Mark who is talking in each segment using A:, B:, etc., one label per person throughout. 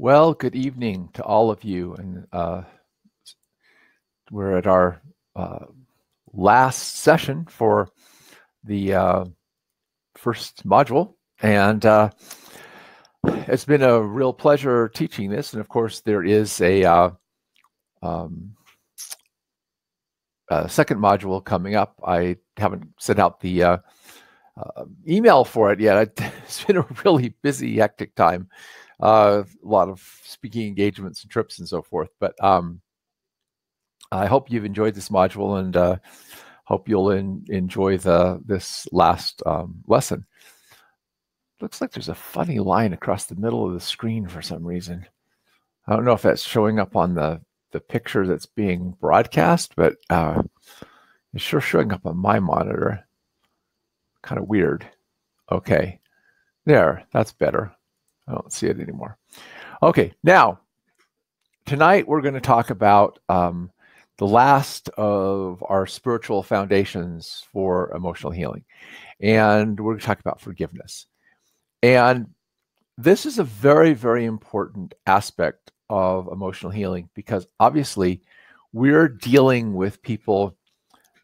A: Well, good evening to all of you. And we're at our last session for the first module. And it's been a real pleasure teaching this. And of course, there is a second module coming up. I haven't sent out the email for it yet. It's been a really busy, hectic time. A lot of speaking engagements and trips and so forth. But I hope you've enjoyed this module and hope you'll enjoy this last lesson. Looks like there's a funny line across the middle of the screen for some reason. I don't know if that's showing up on the picture that's being broadcast, but it's sure showing up on my monitor. Kind of weird. Okay, there, that's better. I don't see it anymore. Okay, now, tonight we're going to talk about the last of our spiritual foundations for emotional healing. And we're going to talk about forgiveness. And this is a very, very important aspect of emotional healing because obviously we're dealing with people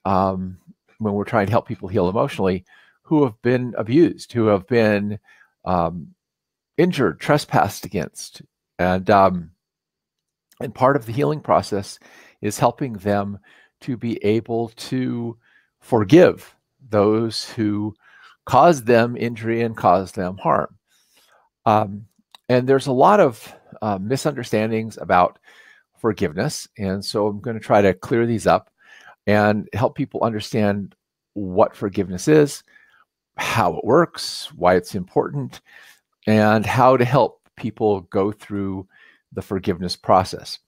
A: when we're trying to help people heal emotionally who have been abused, who have been injured, trespassed against. And part of the healing process is helping them to be able to forgive those who caused them injury and caused them harm. And there's a lot of misunderstandings about forgiveness. And so I'm going to try to clear these up and help people understand what forgiveness is, how it works, why it's important, and how to help people go through the forgiveness process.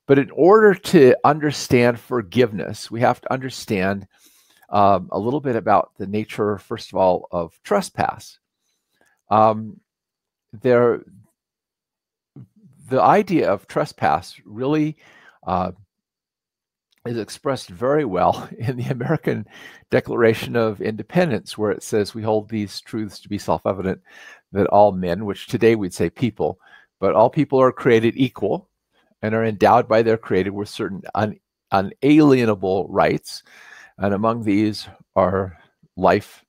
A: But in order to understand forgiveness, we have to understand a little bit about the nature, first of all, of trespass. The idea of trespass really is expressed very well in the American Declaration of Independence, where it says we hold these truths to be self-evident that all men, which today we'd say people, but all people are created equal and are endowed by their Creator with certain unalienable rights. And among these are life,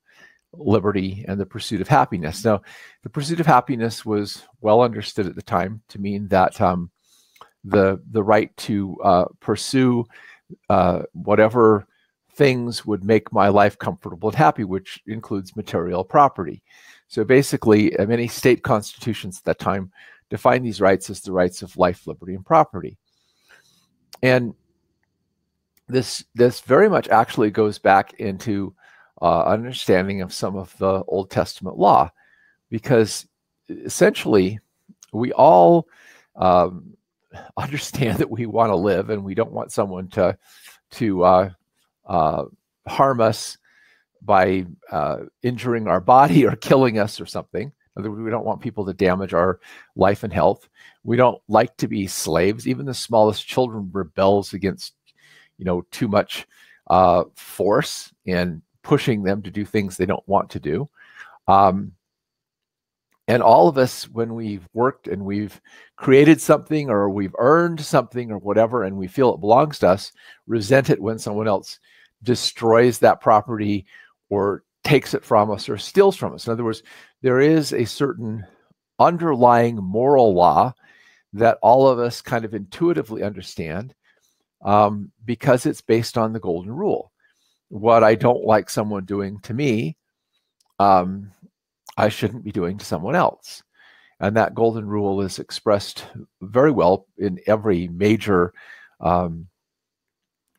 A: liberty, and the pursuit of happiness. Now, the pursuit of happiness was well understood at the time to mean that the right to pursue whatever things would make my life comfortable and happy, which includes material property. So basically, many state constitutions at that time defined these rights as the rights of life, liberty, and property. And this very much actually goes back into understanding of some of the Old Testament law, because essentially we all understand that we want to live and we don't want someone to harm us by injuring our body or killing us or something. In other words, we don't want people to damage our life and health. We don't like to be slaves. Even the smallest children rebels against, too much force and pushing them to do things they don't want to do. And all of us, when we've worked and we've created something or we've earned something or whatever, and we feel it belongs to us, resent it when someone else destroys that property or takes it from us or steals from us. In other words, there is a certain underlying moral law that all of us kind of intuitively understand because it's based on the golden rule. What I don't like someone doing to me, I shouldn't be doing to someone else. And that golden rule is expressed very well in every major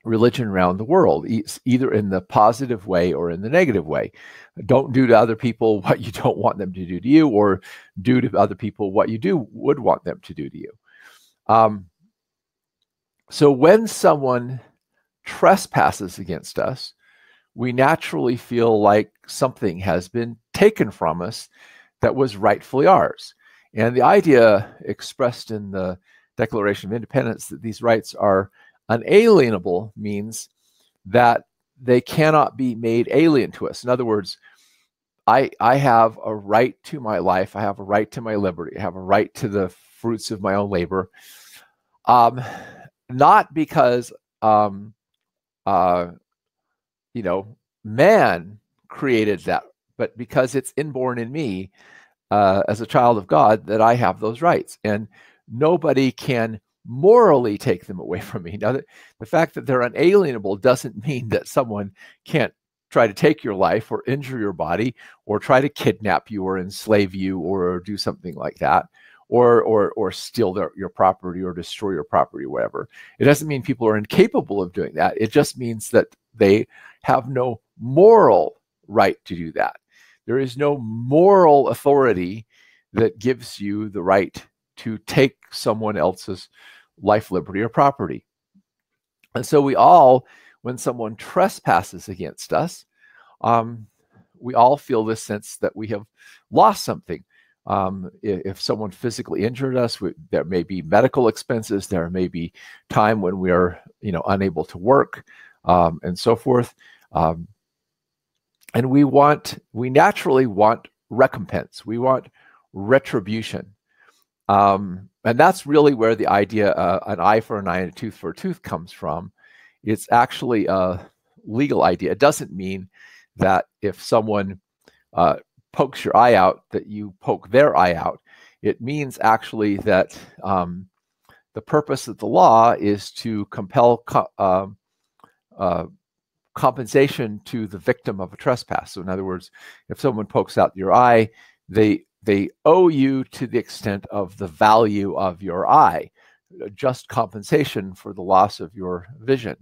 A: religion around the world, either in the positive way or in the negative way. Don't do to other people what you don't want them to do to you, or do to other people what you would want them to do to you. So when someone trespasses against us, we naturally feel like something has been taken from us that was rightfully ours. And the idea expressed in the Declaration of Independence that these rights are unalienable means that they cannot be made alien to us. In other words, I have a right to my life. I have a right to my liberty. I have a right to the fruits of my own labor. Not because, man created that, but because it's inborn in me as a child of God that I have those rights. And nobody can morally take them away from me. Now, the fact that they're unalienable doesn't mean that someone can't try to take your life or injure your body or try to kidnap you or enslave you or do something like that, or steal your property or destroy your property, whatever. It doesn't mean people are incapable of doing that. It just means that they have no moral right to do that. There is no moral authority that gives you the right to take someone else's life, liberty, or property. And so we all, when someone trespasses against us, we all feel this sense that we have lost something. If someone physically injured us, there may be medical expenses, there may be time when we are, unable to work, and so forth. And we naturally want recompense. We want retribution. And that's really where the idea, an eye for an eye and a tooth for a tooth comes from. It's actually a legal idea. It doesn't mean that if someone pokes your eye out, that you poke their eye out. It means actually that the purpose of the law is to compel compensation to the victim of a trespass. So in other words, if someone pokes out your eye, they owe you to the extent of the value of your eye. Just compensation for the loss of your vision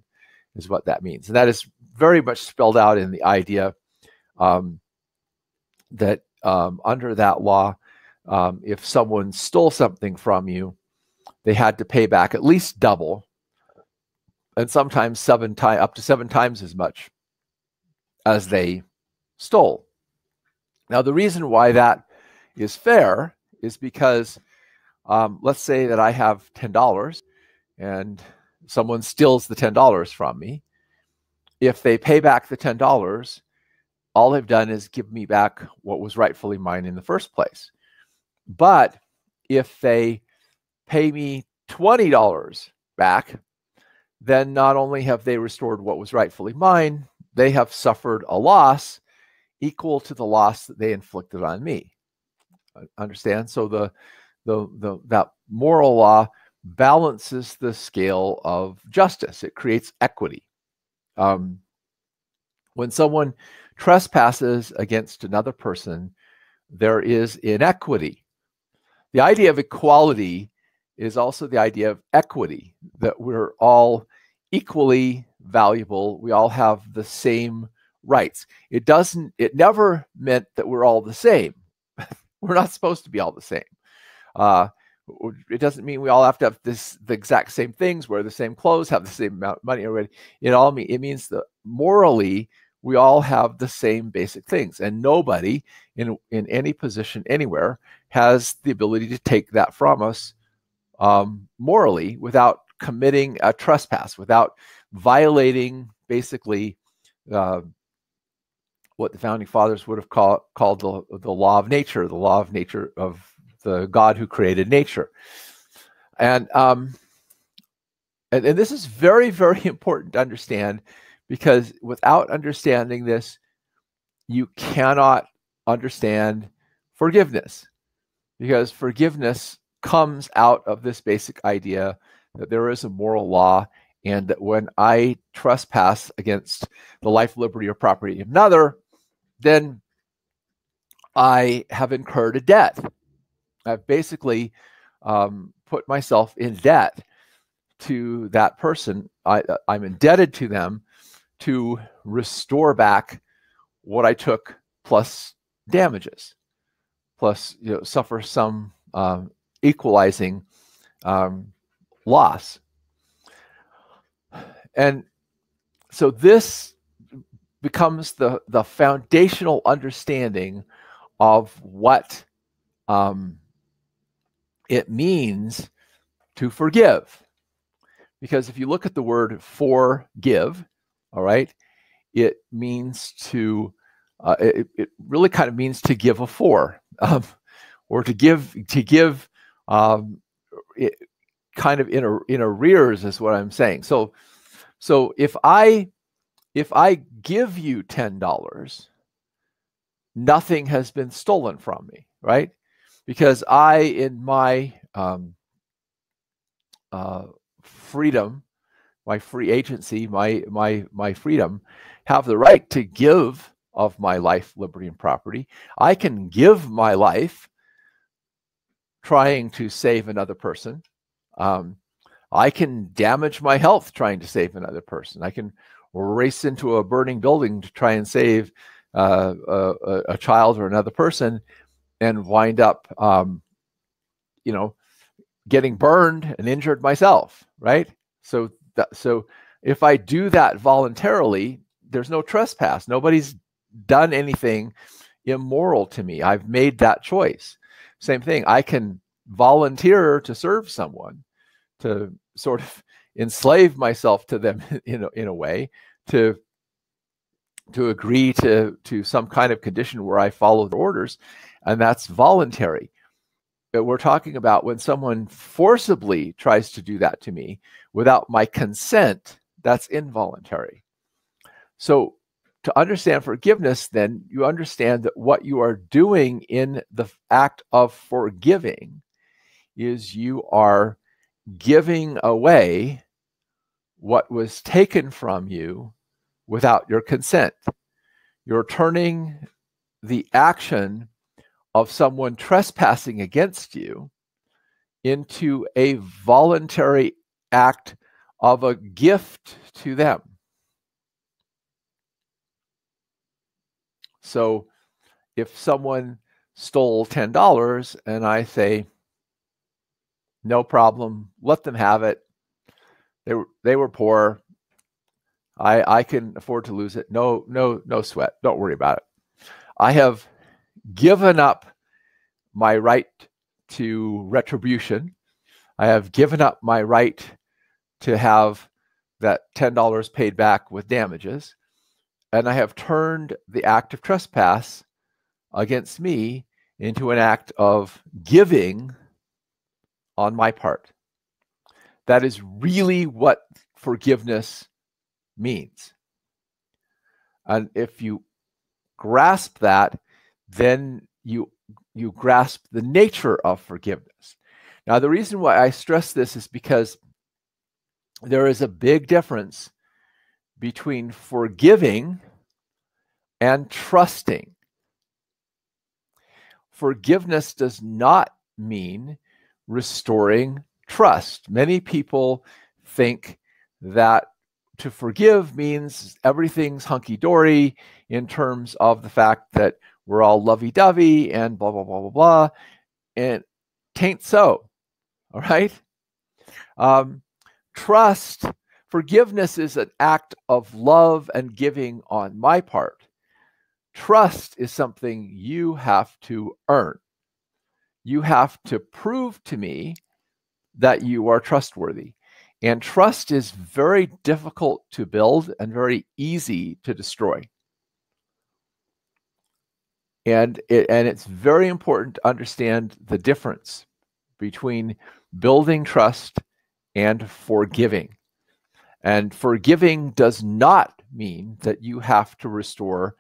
A: is what that means. And that is very much spelled out in the idea that under that law, if someone stole something from you, they had to pay back at least double, and sometimes up to seven times as much as they stole. Now, the reason why that is fair is because let's say that I have $10 and someone steals the $10 from me. If they pay back the $10, all they've done is give me back what was rightfully mine in the first place. But if they pay me $20 back, then not only have they restored what was rightfully mine, they have suffered a loss equal to the loss that they inflicted on me. Understand? So that moral law balances the scale of justice. It creates equity. When someone trespasses against another person, there is inequity. The idea of equality is also the idea of equity, that we're all equally valuable. We all have the same rights. It never meant that we're all the same. We're not supposed to be all the same. It doesn't mean we all have to have the exact same things, wear the same clothes, have the same amount of money already. It means that morally, we all have the same basic things, and nobody in any position anywhere has the ability to take that from us morally without committing a trespass, without violating basically what the founding fathers would have called the law of nature of the God who created nature. And this is very, very important to understand, because without understanding this, you cannot understand forgiveness, because forgiveness comes out of this basic idea that there is a moral law, and that when I trespass against the life, liberty, or property of another, then I have incurred a debt. I've basically put myself in debt to that person. I'm indebted to them to restore back what I took plus damages, plus suffer some equalizing loss. And so this becomes the foundational understanding of what it means to forgive. Because if you look at the word forgive, all right, it means to, it really kind of means to give a for, or to give kind of in arrears is what I'm saying. So if I give you $10, nothing has been stolen from me, right? Because I, in my freedom, my free agency, my freedom, have the right to give of my life, liberty, and property. I can give my life trying to save another person. I can damage my health trying to save another person. I can race into a burning building to try and save a child or another person, and wind up, getting burned and injured myself, right? So if I do that voluntarily, there's no trespass. Nobody's done anything immoral to me. I've made that choice. Same thing. I can volunteer to serve someone, to sort of enslave myself to them in a way, to agree to some kind of condition where I follow their orders, and that's voluntary. But we're talking about when someone forcibly tries to do that to me without my consent, that's involuntary. So to understand forgiveness, then you understand that what you are doing in the act of forgiving is you are giving away what was taken from you without your consent. You're turning the action of someone trespassing against you into a voluntary act of a gift to them. So if someone stole $10 and I say, no problem, let them have it. They were poor. I can afford to lose it. No sweat. Don't worry about it. I have given up my right to retribution. I have given up my right to have that $10 paid back with damages. And I have turned the act of trespass against me into an act of giving on my part. That is really what forgiveness means. And if you grasp that, then you grasp the nature of forgiveness. Now, the reason why I stress this is because there is a big difference between forgiving and trusting. Forgiveness does not mean restoring trust. Many people think that to forgive means everything's hunky-dory in terms of the fact that we're all lovey-dovey and blah, blah, blah, blah, blah. And tain't so, all right? Trust, forgiveness is an act of love and giving on my part. Trust is something you have to earn. You have to prove to me that you are trustworthy. And trust is very difficult to build and very easy to destroy. And it's very important to understand the difference between building trust and forgiving. And forgiving does not mean that you have to restore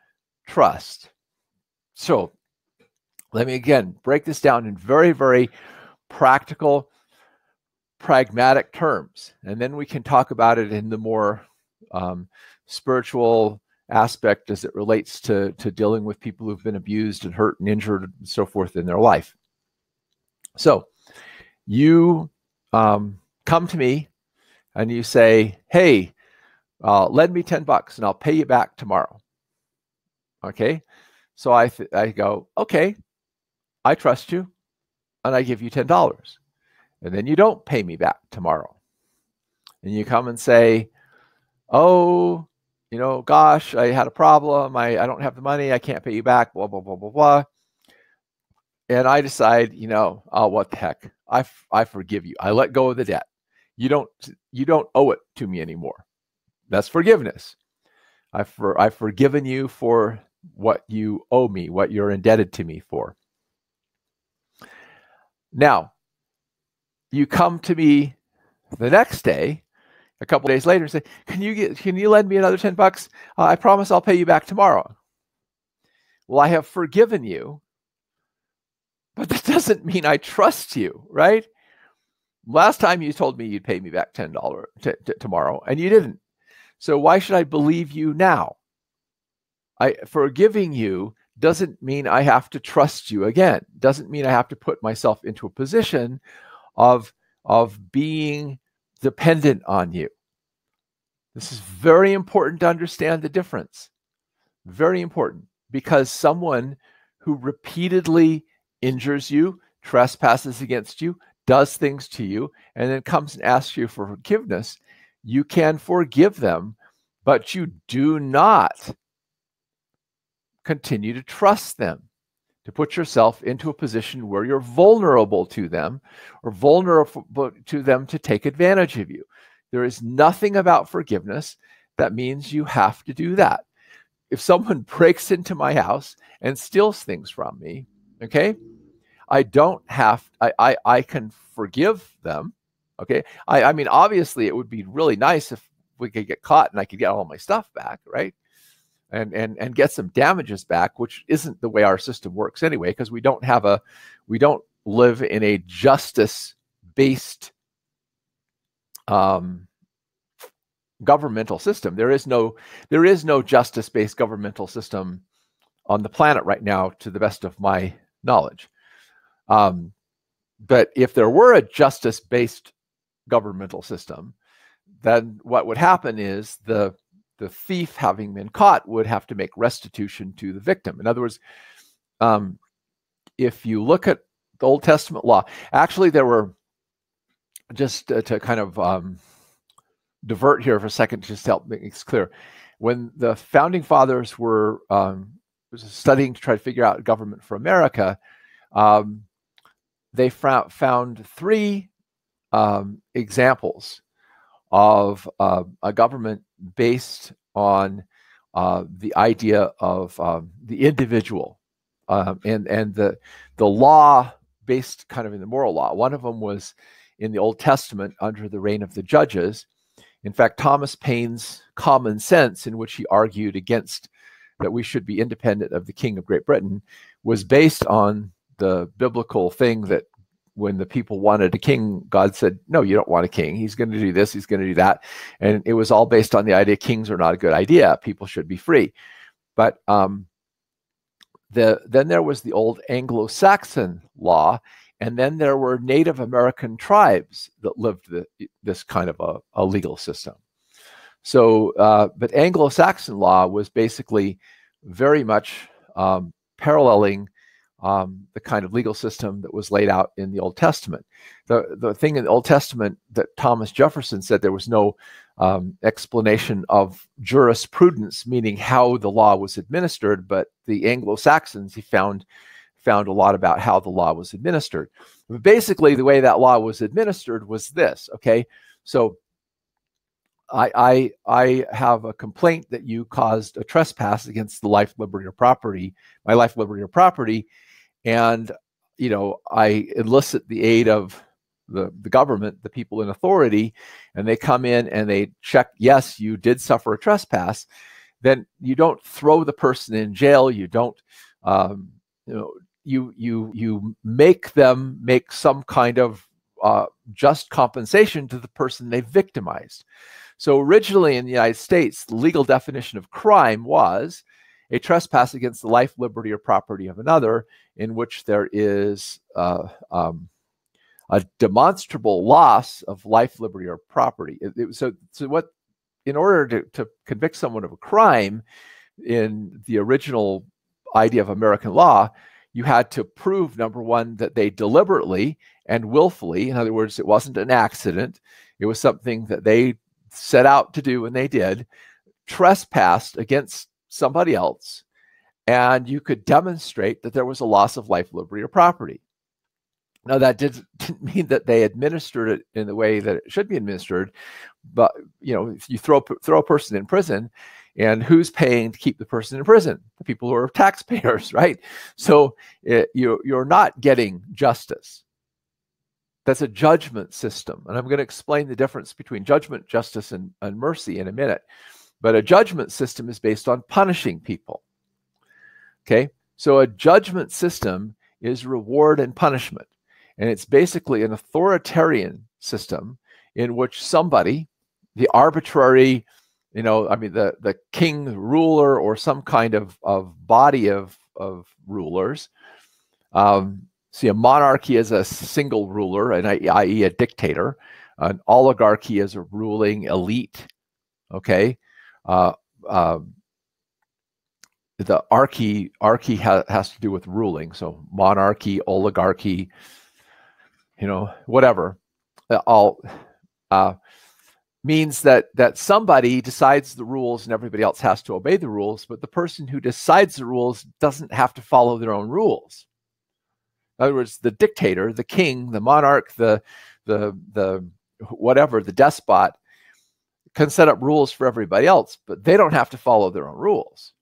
A: trust. So let me again break this down in very, very practical, pragmatic terms, and then we can talk about it in the more spiritual aspect as it relates to dealing with people who've been abused and hurt and injured and so forth in their life. So you come to me and you say, hey, lend me $10 and I'll pay you back tomorrow. Okay. So I go, okay, I trust you, and I give you $10. And then you don't pay me back tomorrow. And you come and say, oh, gosh, I had a problem. I don't have the money. I can't pay you back, blah, blah, blah, blah, blah. And I decide, oh, what the heck? I forgive you. I let go of the debt. You don't owe it to me anymore. That's forgiveness. I've forgiven you for what you owe me, what you're indebted to me for. Now, You come to me the next day, a couple of days later, and say, can you lend me another $10? I promise I'll pay you back tomorrow. Well, I have forgiven you, but that doesn't mean I trust you, right? Last time you told me you'd pay me back $10 tomorrow, and you didn't. So why should I believe you now? Forgiving you doesn't mean I have to trust you again. Doesn't mean I have to put myself into a position of being dependent on you. This is very important to understand the difference. Very important, because someone who repeatedly injures you, trespasses against you, does things to you, and then comes and asks you for forgiveness, you can forgive them, but you do not continue to trust them, to put yourself into a position where you're vulnerable to them, or vulnerable to them to take advantage of you. There is nothing about forgiveness that means you have to do that. If someone breaks into my house and steals things from me, okay, I can forgive them, okay? I mean, obviously, it would be really nice if we could get caught and I could get all my stuff back, right? And get some damages back, which isn't the way our system works anyway, because we don't live in a justice-based governmental system. There is no justice-based governmental system on the planet right now, to the best of my knowledge. But if there were a justice-based governmental system, then what would happen is the thief, having been caught, would have to make restitution to the victim. In other words, if you look at the Old Testament law, actually there were, just to kind of divert here for a second, just to help make it clear, when the founding fathers were studying to try to figure out government for America, they found three examples of a government based on the idea of the individual and the law based kind of in the moral law. One of them was in the Old Testament under the reign of the judges. In fact, Thomas Paine's Common Sense, in which he argued against that we should be independent of the King of Great Britain, was based on the biblical thing that when the people wanted a king, God said, no, you don't want a king. He's going to do this, he's going to do that. And it was all based on the idea kings are not a good idea. People should be free. But then there was the old Anglo-Saxon law, and then there were Native American tribes that lived this kind of a legal system. So, but Anglo-Saxon law was basically very much paralleling the kind of legal system that was laid out in the Old Testament. The thing in the Old Testament that Thomas Jefferson said there was no explanation of jurisprudence, meaning how the law was administered, but the Anglo-Saxons, he found a lot about how the law was administered. But basically, the way that law was administered was this, okay? So I have a complaint that you caused a trespass against the life, liberty, or property, my life, liberty, or property, and I elicit the aid of the government, the people in authority, and they come in and they check, yes, you did suffer a trespass. Then you don't throw the person in jail. You don't, you make them make some kind of just compensation to the person they victimized. So originally in the United States, the legal definition of crime was a trespass against the life, liberty, or property of another, in which there is a demonstrable loss of life, liberty, or property. So what, in order to convict someone of a crime in the original idea of American law, you had to prove, number one, that they deliberately and willfully, in other words, it wasn't an accident, it was something that they set out to do and they did, trespassed against somebody else, and you could demonstrate that there was a loss of life, liberty, or property. Now, that didn't mean that they administered it in the way that it should be administered, but if you throw a person in prison, and who's paying to keep the person in prison? The people who are taxpayers, right? So you're not getting justice. That's a judgment system. And I'm going to explain the difference between judgment, justice, and mercy in a minute. But a judgment system is based on punishing people. Okay? So a judgment system is reward and punishment. And it's basically an authoritarian system in which somebody, the arbitrary, the king, ruler, or some kind of body of rulers. See, a monarchy is a single ruler, i.e. a dictator. An oligarchy is a ruling elite. Okay? The archy has to do with ruling. So monarchy, oligarchy, whatever. All means that somebody decides the rules and everybody else has to obey the rules, but the person who decides the rules doesn't have to follow their own rules. In other words, the dictator, the king, the monarch, the whatever, the despot can set up rules for everybody else, but they don't have to follow their own rules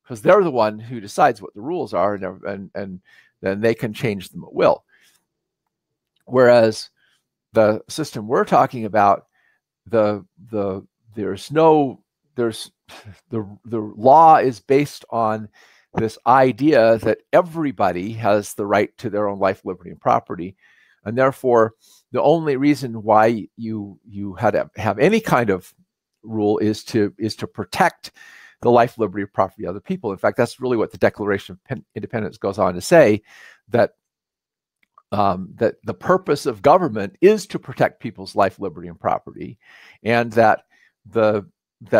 A: because they're the one who decides what the rules are, and then they can change them at will. Whereas the system we're talking about, the law is based on this idea that everybody has the right to their own life, liberty, and property, and therefore the only reason why you had to have any kind of rule is to protect the life, liberty, and property of other people. In fact, that's really what the Declaration of Independence goes on to say, that that the purpose of government is to protect people's life, liberty, and property, and that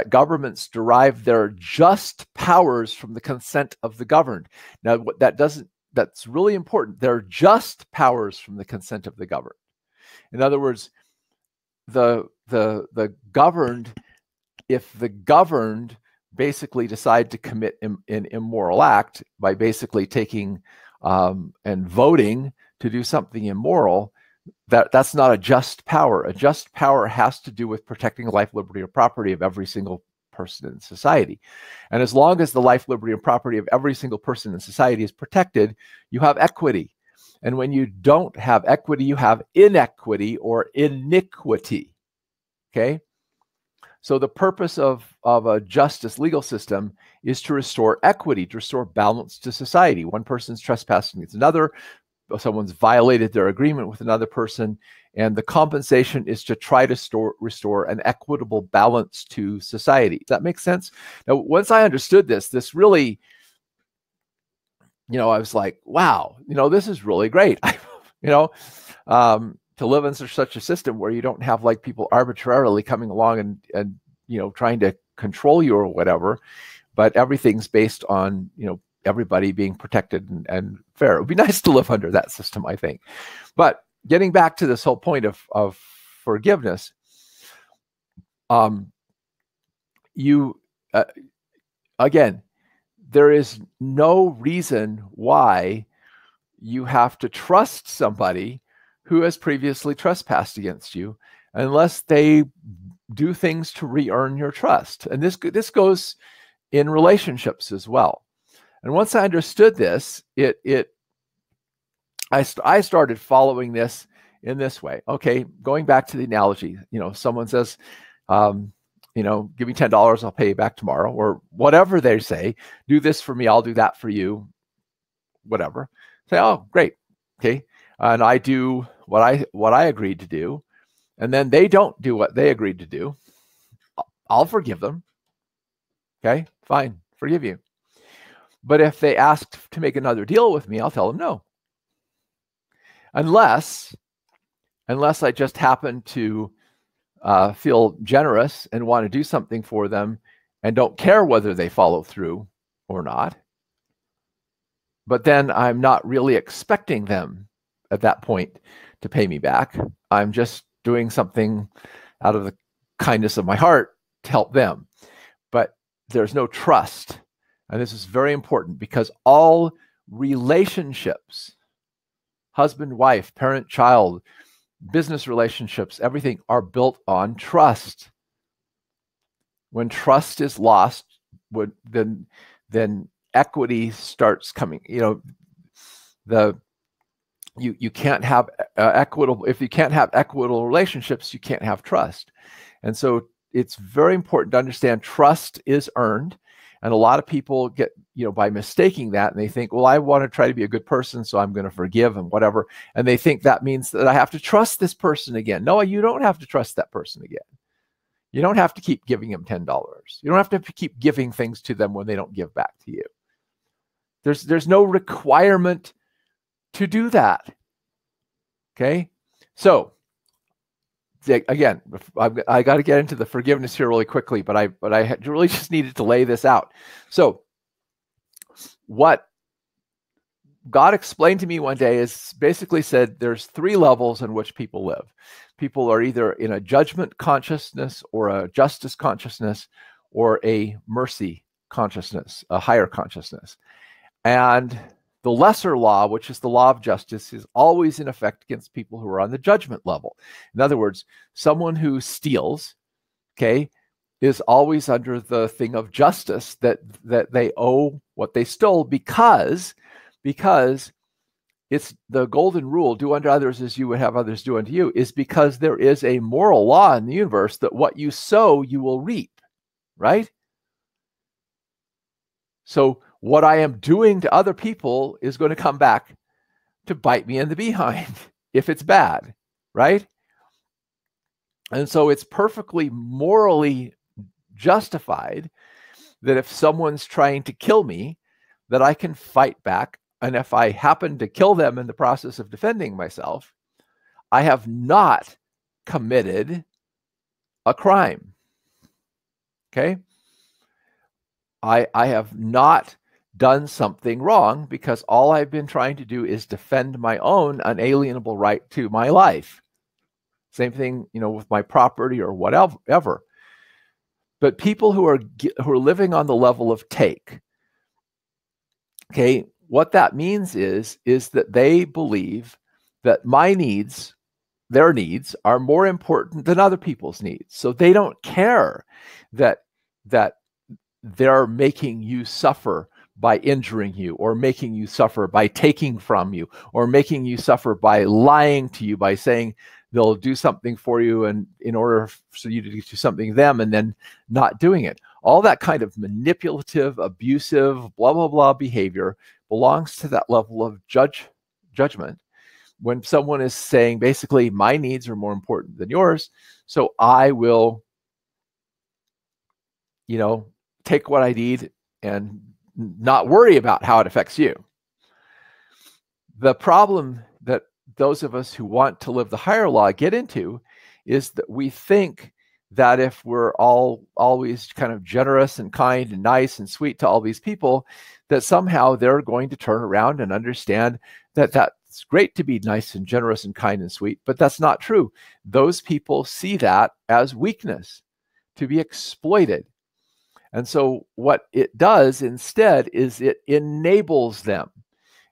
A: governments derive their just powers from the consent of the governed. Now, what that's really important. They're just powers from the consent of the governed. In other words, the governed, if the governed basically decide to commit an immoral act by basically taking and voting to do something immoral, that's not a just power. A just power has to do with protecting life, liberty, or property of every single person in society. And as long as the life, liberty, and property of every single person in society is protected, you have equity. And when you don't have equity, you have inequity or iniquity. Okay? So the purpose of a justice legal system is to restore equity, to restore balance to society. One person's trespassing against another, someone's violated their agreement with another person, and the compensation is to try to restore an equitable balance to society. Does that make sense? Now, once I understood this really, I was like, wow, this is really great. To live in such a system where you don't have like people arbitrarily coming along and trying to control you or whatever, but everything's based on, everybody being protected and fair. It would be nice to live under that system, I think. But getting back to this whole point of forgiveness, again, there is no reason why you have to trust somebody who has previously trespassed against you unless they do things to re-earn your trust. And this goes in relationships as well. And once I understood this, I started following this in this way. Okay, going back to the analogy, someone says, give me $10, I'll pay you back tomorrow, or whatever they say. Do this for me, I'll do that for you, whatever. Say, oh, great, okay, and I do what I agreed to do, and then they don't do what they agreed to do. I'll forgive them. Okay, fine, forgive you. But if they ask to make another deal with me, I'll tell them no. Unless I just happen to feel generous and want to do something for them and don't care whether they follow through or not. But then I'm not really expecting them at that point to pay me back. I'm just doing something out of the kindness of my heart to help them. But there's no trust. And this is very important because all relationships, husband, wife, parent, child, business relationships, everything are built on trust. When trust is lost, then equity starts coming. You can't have equitable. If you can't have equitable relationships, you can't have trust. And so it's very important to understand trust is earned. And a lot of people get, by mistaking that, and they think, well, I want to try to be a good person, so I'm going to forgive and whatever. And they think that means that I have to trust this person again. No, you don't have to trust that person again. You don't have to keep giving them $10. You don't have to keep giving things to them when they don't give back to you. There's no requirement to do that. Okay? So, again, I got to get into the forgiveness here really quickly, but I really just needed to lay this out. So, what God explained to me one day is basically said there's 3 levels in which people live. People are either in a judgment consciousness or a justice consciousness or a mercy consciousness, a higher consciousness. And the lesser law, which is the law of justice, is always in effect against people who are on the judgment level. In other words, someone who steals, okay, is always under the thing of justice that they owe what they stole because it's the golden rule, do unto others as you would have others do unto you, is because there is a moral law in the universe that what you sow, you will reap, right? So what I am doing to other people is going to come back to bite me in the behind if it's bad, right? And so it's perfectly morally justified that if someone's trying to kill me, that I can fight back. And if I happen to kill them in the process of defending myself, I have not committed a crime. Okay? I have not done something wrong because all I've been trying to do is defend my own unalienable right to my life. Same thing, with my property or whatever. But people who are living on the level of take, okay, what that means is that they believe that my needs, their needs, are more important than other people's needs. So they don't care that they're making you suffer by injuring you, or making you suffer by taking from you, or making you suffer by lying to you, by saying they'll do something for you and in order for you to do something to them and then not doing it. All that kind of manipulative, abusive, blah, blah, blah behavior belongs to that level of judgment. When someone is saying, basically, my needs are more important than yours, so I will, take what I need and not worry about how it affects you. The problem that those of us who want to live the higher law get into is that we think that if we're always kind of generous and kind and nice and sweet to all these people, that somehow they're going to turn around and understand that that's great to be nice and generous and kind and sweet, but that's not true. Those people see that as weakness, to be exploited. And so what it does instead is it enables them.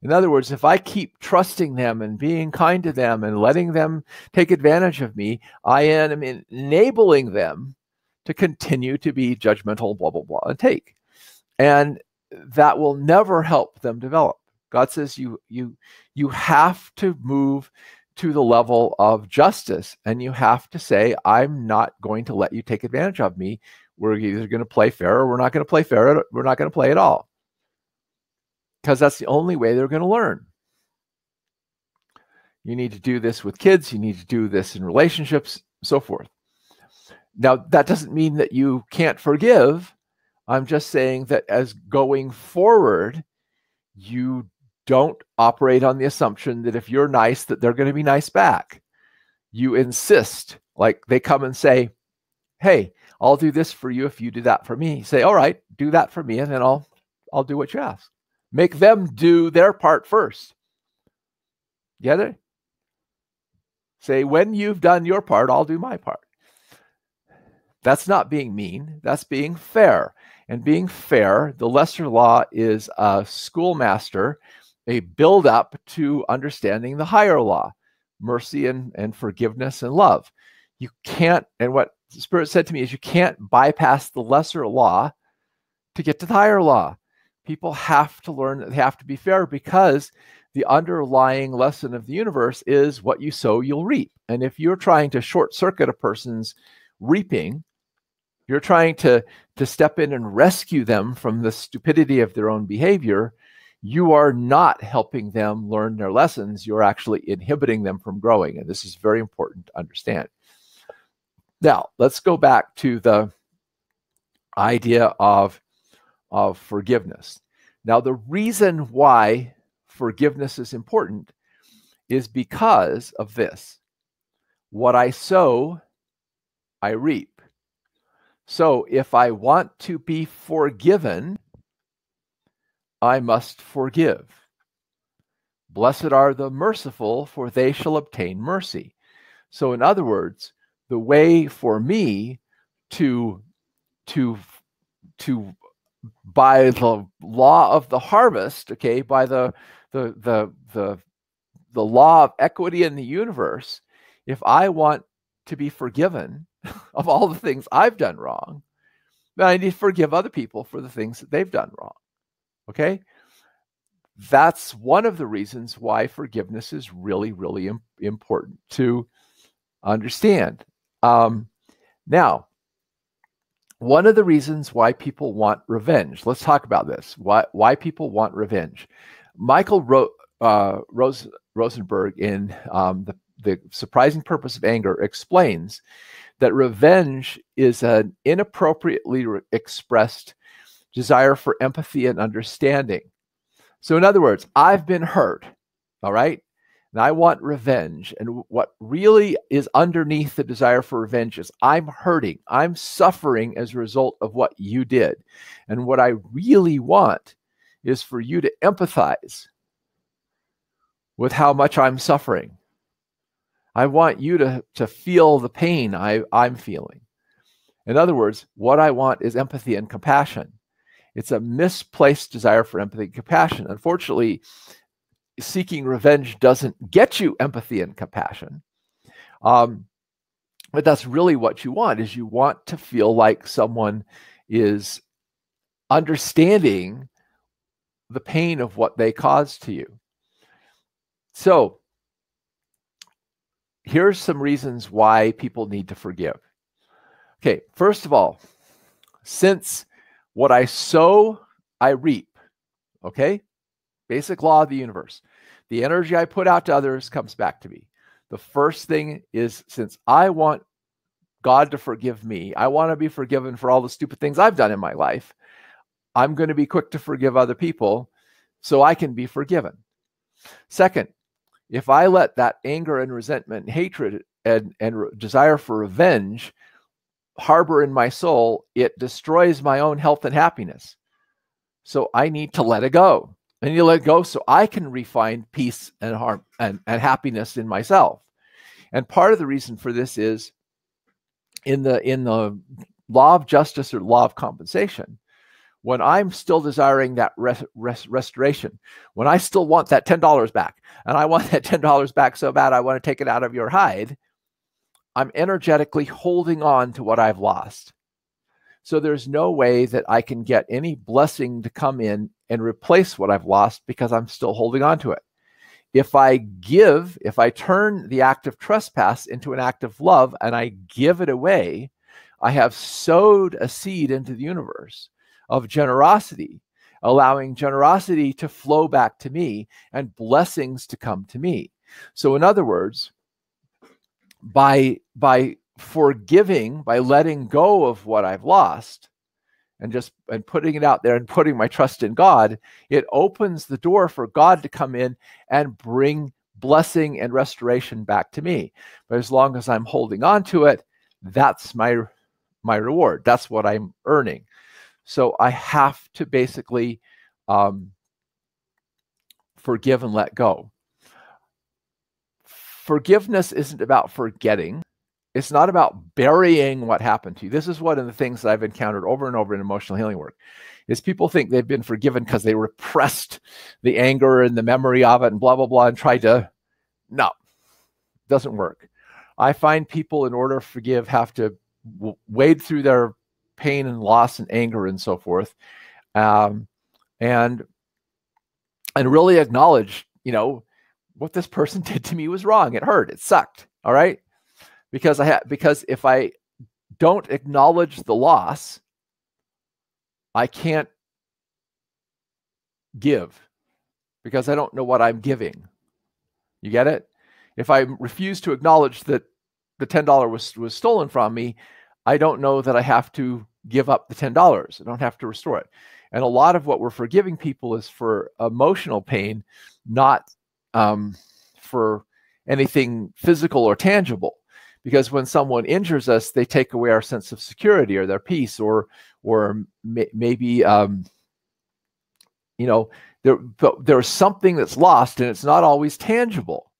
A: In other words, if I keep trusting them and being kind to them and letting them take advantage of me, I am enabling them to continue to be judgmental, blah, blah, blah, and take. And that will never help them develop. God says you have to move to the level of justice, and you have to say, I'm not going to let you take advantage of me. We're either going to play fair or we're not going to play fair. We're not going to play at all. Because that's the only way they're going to learn. You need to do this with kids. You need to do this in relationships, so forth. Now, that doesn't mean that you can't forgive. I'm just saying that as going forward, you don't operate on the assumption that if you're nice, that they're going to be nice back. You insist, like they come and say, hey, I'll do this for you if you do that for me. Say, all right, do that for me, and then I'll do what you ask. Make them do their part first. Get it? Say, when you've done your part, I'll do my part. That's not being mean. That's being fair. And being fair, the lesser law is a schoolmaster, a build-up to understanding the higher law, mercy and forgiveness and love. You can't, and what the Spirit said to me is you can't bypass the lesser law to get to the higher law. People have to learn that they have to be fair because the underlying lesson of the universe is what you sow, you'll reap. And if you're trying to short circuit a person's reaping, you're trying to step in and rescue them from the stupidity of their own behavior, you are not helping them learn their lessons. You're actually inhibiting them from growing. And this is very important to understand. Now, let's go back to the idea of forgiveness. Now, the reason why forgiveness is important is because of this. What I sow, I reap. So if I want to be forgiven, I must forgive. Blessed are the merciful, for they shall obtain mercy. So in other words, the way for me to by the law of the harvest, okay, by the law of equity in the universe, if I want to be forgiven of all the things I've done wrong, then I need to forgive other people for the things that they've done wrong. Okay? That's one of the reasons why forgiveness is really, really important to understand. Now, one of the reasons why people want revenge, let's talk about this, why people want revenge. Michael Rosenberg in The Surprising Purpose of Anger explains that revenge is an inappropriately expressed desire for empathy and understanding. So in other words, I've been hurt, all right? And I want revenge. And what really is underneath the desire for revenge is I'm hurting. I'm suffering as a result of what you did. And what I really want is for you to empathize with how much I'm suffering. I want you to feel the pain I'm feeling. In other words, what I want is empathy and compassion. It's a misplaced desire for empathy and compassion. Unfortunately, seeking revenge doesn't get you empathy and compassion. But that's really what you want, is you want to feel like someone is understanding the pain of what they caused to you. So here's some reasons why people need to forgive. Okay, first of all, since what I sow, I reap. Okay? Basic law of the universe. The energy I put out to others comes back to me. The first thing is, since I want God to forgive me, I want to be forgiven for all the stupid things I've done in my life, I'm going to be quick to forgive other people so I can be forgiven. Second, if I let that anger and resentment and hatred and desire for revenge harbor in my soul, it destroys my own health and happiness. So I need to let it go. I need to let it go so I can refine peace and harm and happiness in myself. And part of the reason for this is in the law of justice or law of compensation, when I'm still desiring that restoration, when I still want that $10 back, and I want that $10 back so bad I want to take it out of your hide, I'm energetically holding on to what I've lost. So there's no way that I can get any blessing to come in and replace what I've lost because I'm still holding on to it. If I turn the act of trespass into an act of love and I give it away, I have sowed a seed into the universe of generosity, allowing generosity to flow back to me and blessings to come to me. So in other words, by forgiving, by letting go of what I've lost and putting it out there and putting my trust in God, it opens the door for God to come in and bring blessing and restoration back to me. But as long as I'm holding on to it, that's my reward. That's what I'm earning. So I have to basically forgive and let go. Forgiveness isn't about forgetting. It's not about burying what happened to you. This is one of the things that I've encountered over and over in emotional healing work, is people think they've been forgiven because they repressed the anger and the memory of it and blah, blah, blah, and tried to, no, doesn't work. I find people, in order to forgive, have to wade through their pain and loss and anger and so forth, and really acknowledge, what this person did to me was wrong. It hurt. It sucked. All right. Because if I don't acknowledge the loss, I can't give because I don't know what I'm giving. You get it? If I refuse to acknowledge that the $10 was stolen from me, I don't know that I have to give up the $10. I don't have to restore it. And a lot of what we're forgiving people is for emotional pain, not for anything physical or tangible. Because when someone injures us, they take away our sense of security or their peace, or maybe there's something that's lost, and it's not always tangible.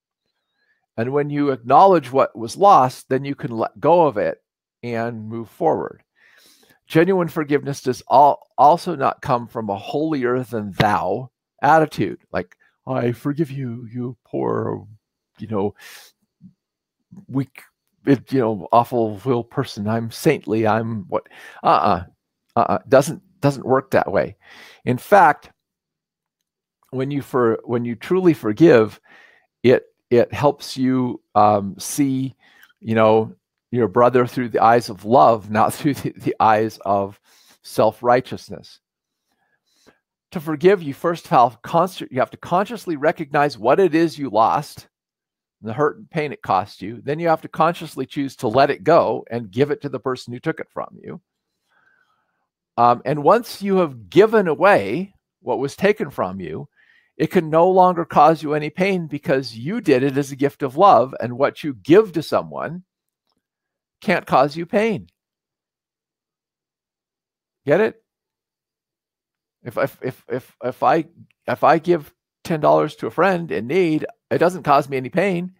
A: And when you acknowledge what was lost, then you can let go of it and move forward. Genuine forgiveness does also not come from a holier than thou attitude, like, I forgive you, you poor, weak, awful will person. I'm saintly. I'm what? Doesn't work that way. In fact, when you truly forgive, it helps you see, your brother through the eyes of love, not through the eyes of self-righteousness. To forgive, you first have to consciously recognize what it is you lost, the hurt and pain it cost you. Then you have to consciously choose to let it go and give it to the person who took it from you. And once you have given away what was taken from you, it can no longer cause you any pain because you did it as a gift of love, and what you give to someone can't cause you pain. Get it? If I give $10 to a friend in need, it doesn't cause me any pain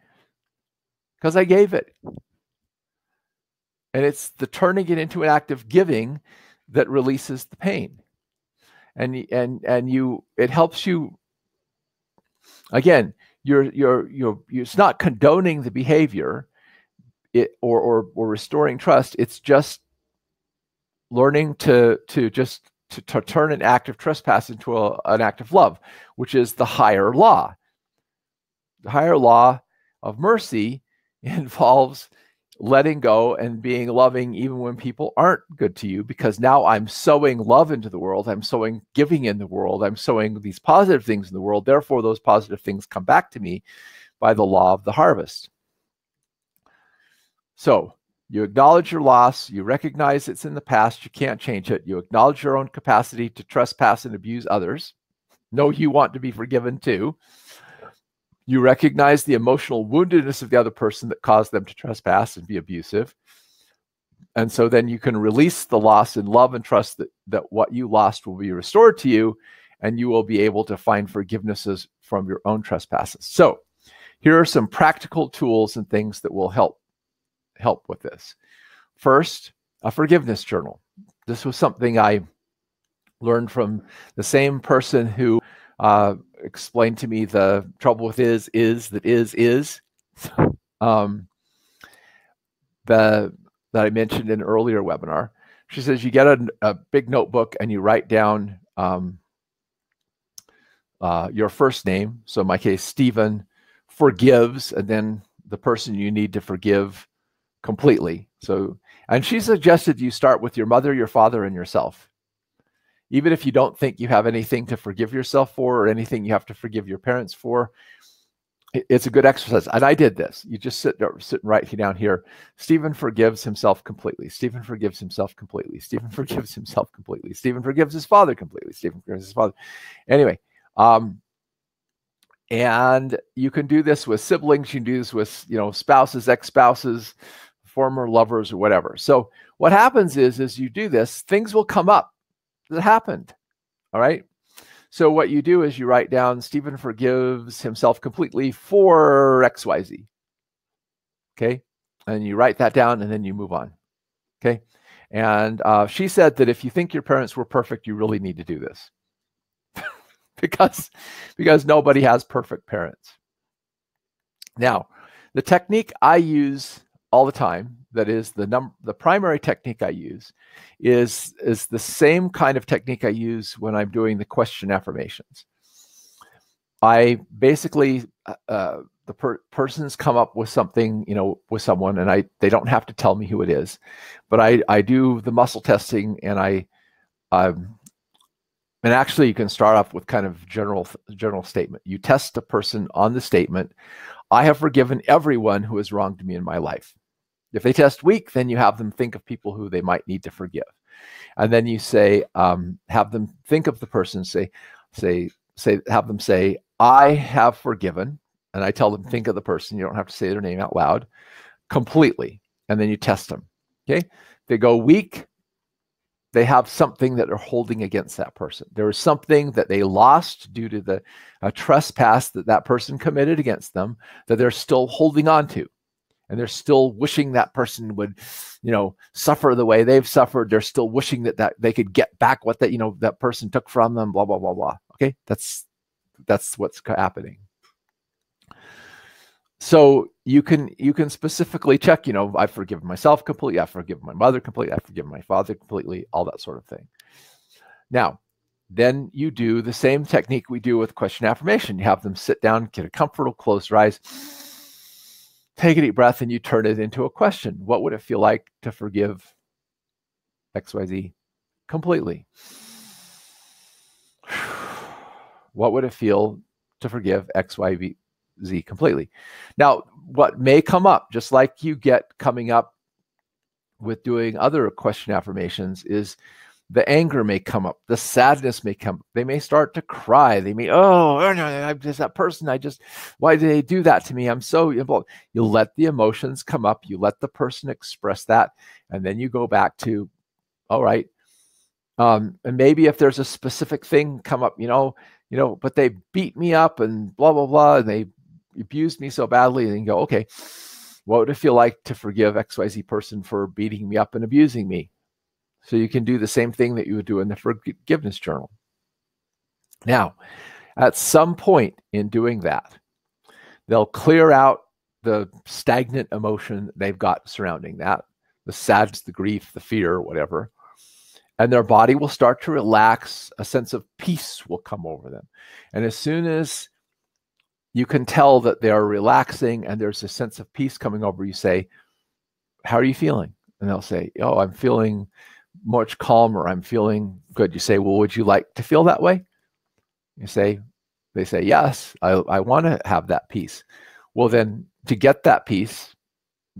A: because I gave it. And it's the turning it into an act of giving that releases the pain. And it helps you. Again, it's not condoning the behavior, or restoring trust. It's just learning to turn an act of trespass into an act of love, which is the higher law. The higher law of mercy involves letting go and being loving even when people aren't good to you, because now I'm sowing love into the world. I'm sowing giving in the world. I'm sowing these positive things in the world. Therefore, those positive things come back to me by the law of the harvest. So you acknowledge your loss. You recognize it's in the past. You can't change it. You acknowledge your own capacity to trespass and abuse others. Know you want to be forgiven too. You recognize the emotional woundedness of the other person that caused them to trespass and be abusive. And so then you can release the loss in love and trust that what you lost will be restored to you, and you will be able to find forgivenesses from your own trespasses. So here are some practical tools and things that will help with this. First, a forgiveness journal. This was something I learned from the same person who explained to me the trouble with is that is. That I mentioned in an earlier webinar. She says you get a big notebook and you write down your first name. So in my case, Stephen forgives, and then the person you need to forgive completely. So, and she suggested you start with your mother, your father, and yourself. Even if you don't think you have anything to forgive yourself for or anything you have to forgive your parents for, it's a good exercise. And I did this. You just sit right down here. Stephen forgives himself completely. Stephen forgives himself completely. Stephen forgives himself completely. Stephen forgives his father completely. Stephen forgives his father. Anyway, and you can do this with siblings. You can do this with, spouses, ex-spouses, former lovers, or whatever. So what happens is you do this, things will come up that happened. All right. So what you do is you write down Stephen forgives himself completely for XYZ. Okay. And you write that down and then you move on. Okay. And she said that if you think your parents were perfect, you really need to do this because nobody has perfect parents. Now, the technique I use all the time, that is the primary technique I use is the same kind of technique I use when I'm doing the question affirmations. I basically, person's come up with something, with someone, and they don't have to tell me who it is, but I do the muscle testing, and and actually you can start off with kind of general statement. You test the person on the statement, I have forgiven everyone who has wronged me in my life. If they test weak, then you have them think of people who they might need to forgive. And then you say, have them think of the person, have them say, I have forgiven. And I tell them, think of the person. You don't have to say their name out loud, completely. And then you test them. Okay. They go weak. They have something that they're holding against that person. There is something that they lost due to the trespass that person committed against them that they're still holding on to. And they're still wishing that person would, suffer the way they've suffered. They're still wishing that they could get back what that person took from them, blah, blah, blah, blah. Okay. That's what's happening. So you can specifically check, I've forgiven myself completely. I've forgiven my mother completely. I've forgiven my father completely, all that sort of thing. Now, then you do the same technique we do with question affirmation. You have them sit down, get a comfortable, close their eyes, take a deep breath, and you turn it into a question. What would it feel like to forgive XYZ completely? What would it feel to forgive XYZ completely? Now, what may come up, just like you get coming up with doing other question affirmations, is the anger may come up, the sadness may come up. They may start to cry. They may, I'm just that person. Why did they do that to me? I'm so involved. You let the emotions come up. You let the person express that. And then you go back to, all right. And maybe if there's a specific thing come up, but they beat me up and blah, blah, blah, and they abused me so badly, and you go, okay, what would it feel like to forgive XYZ person for beating me up and abusing me? So you can do the same thing that you would do in the forgiveness journal. Now, at some point in doing that, they'll clear out the stagnant emotion they've got surrounding that, the sadness, the grief, the fear, whatever. And their body will start to relax. A sense of peace will come over them. And as soon as you can tell that they're relaxing and there's a sense of peace coming over, you say, how are you feeling? And they'll say, oh, I'm feeling much calmer. I'm feeling good. You say, well, would you like to feel that way? They say, yes, I want to have that peace. Well, then to get that peace,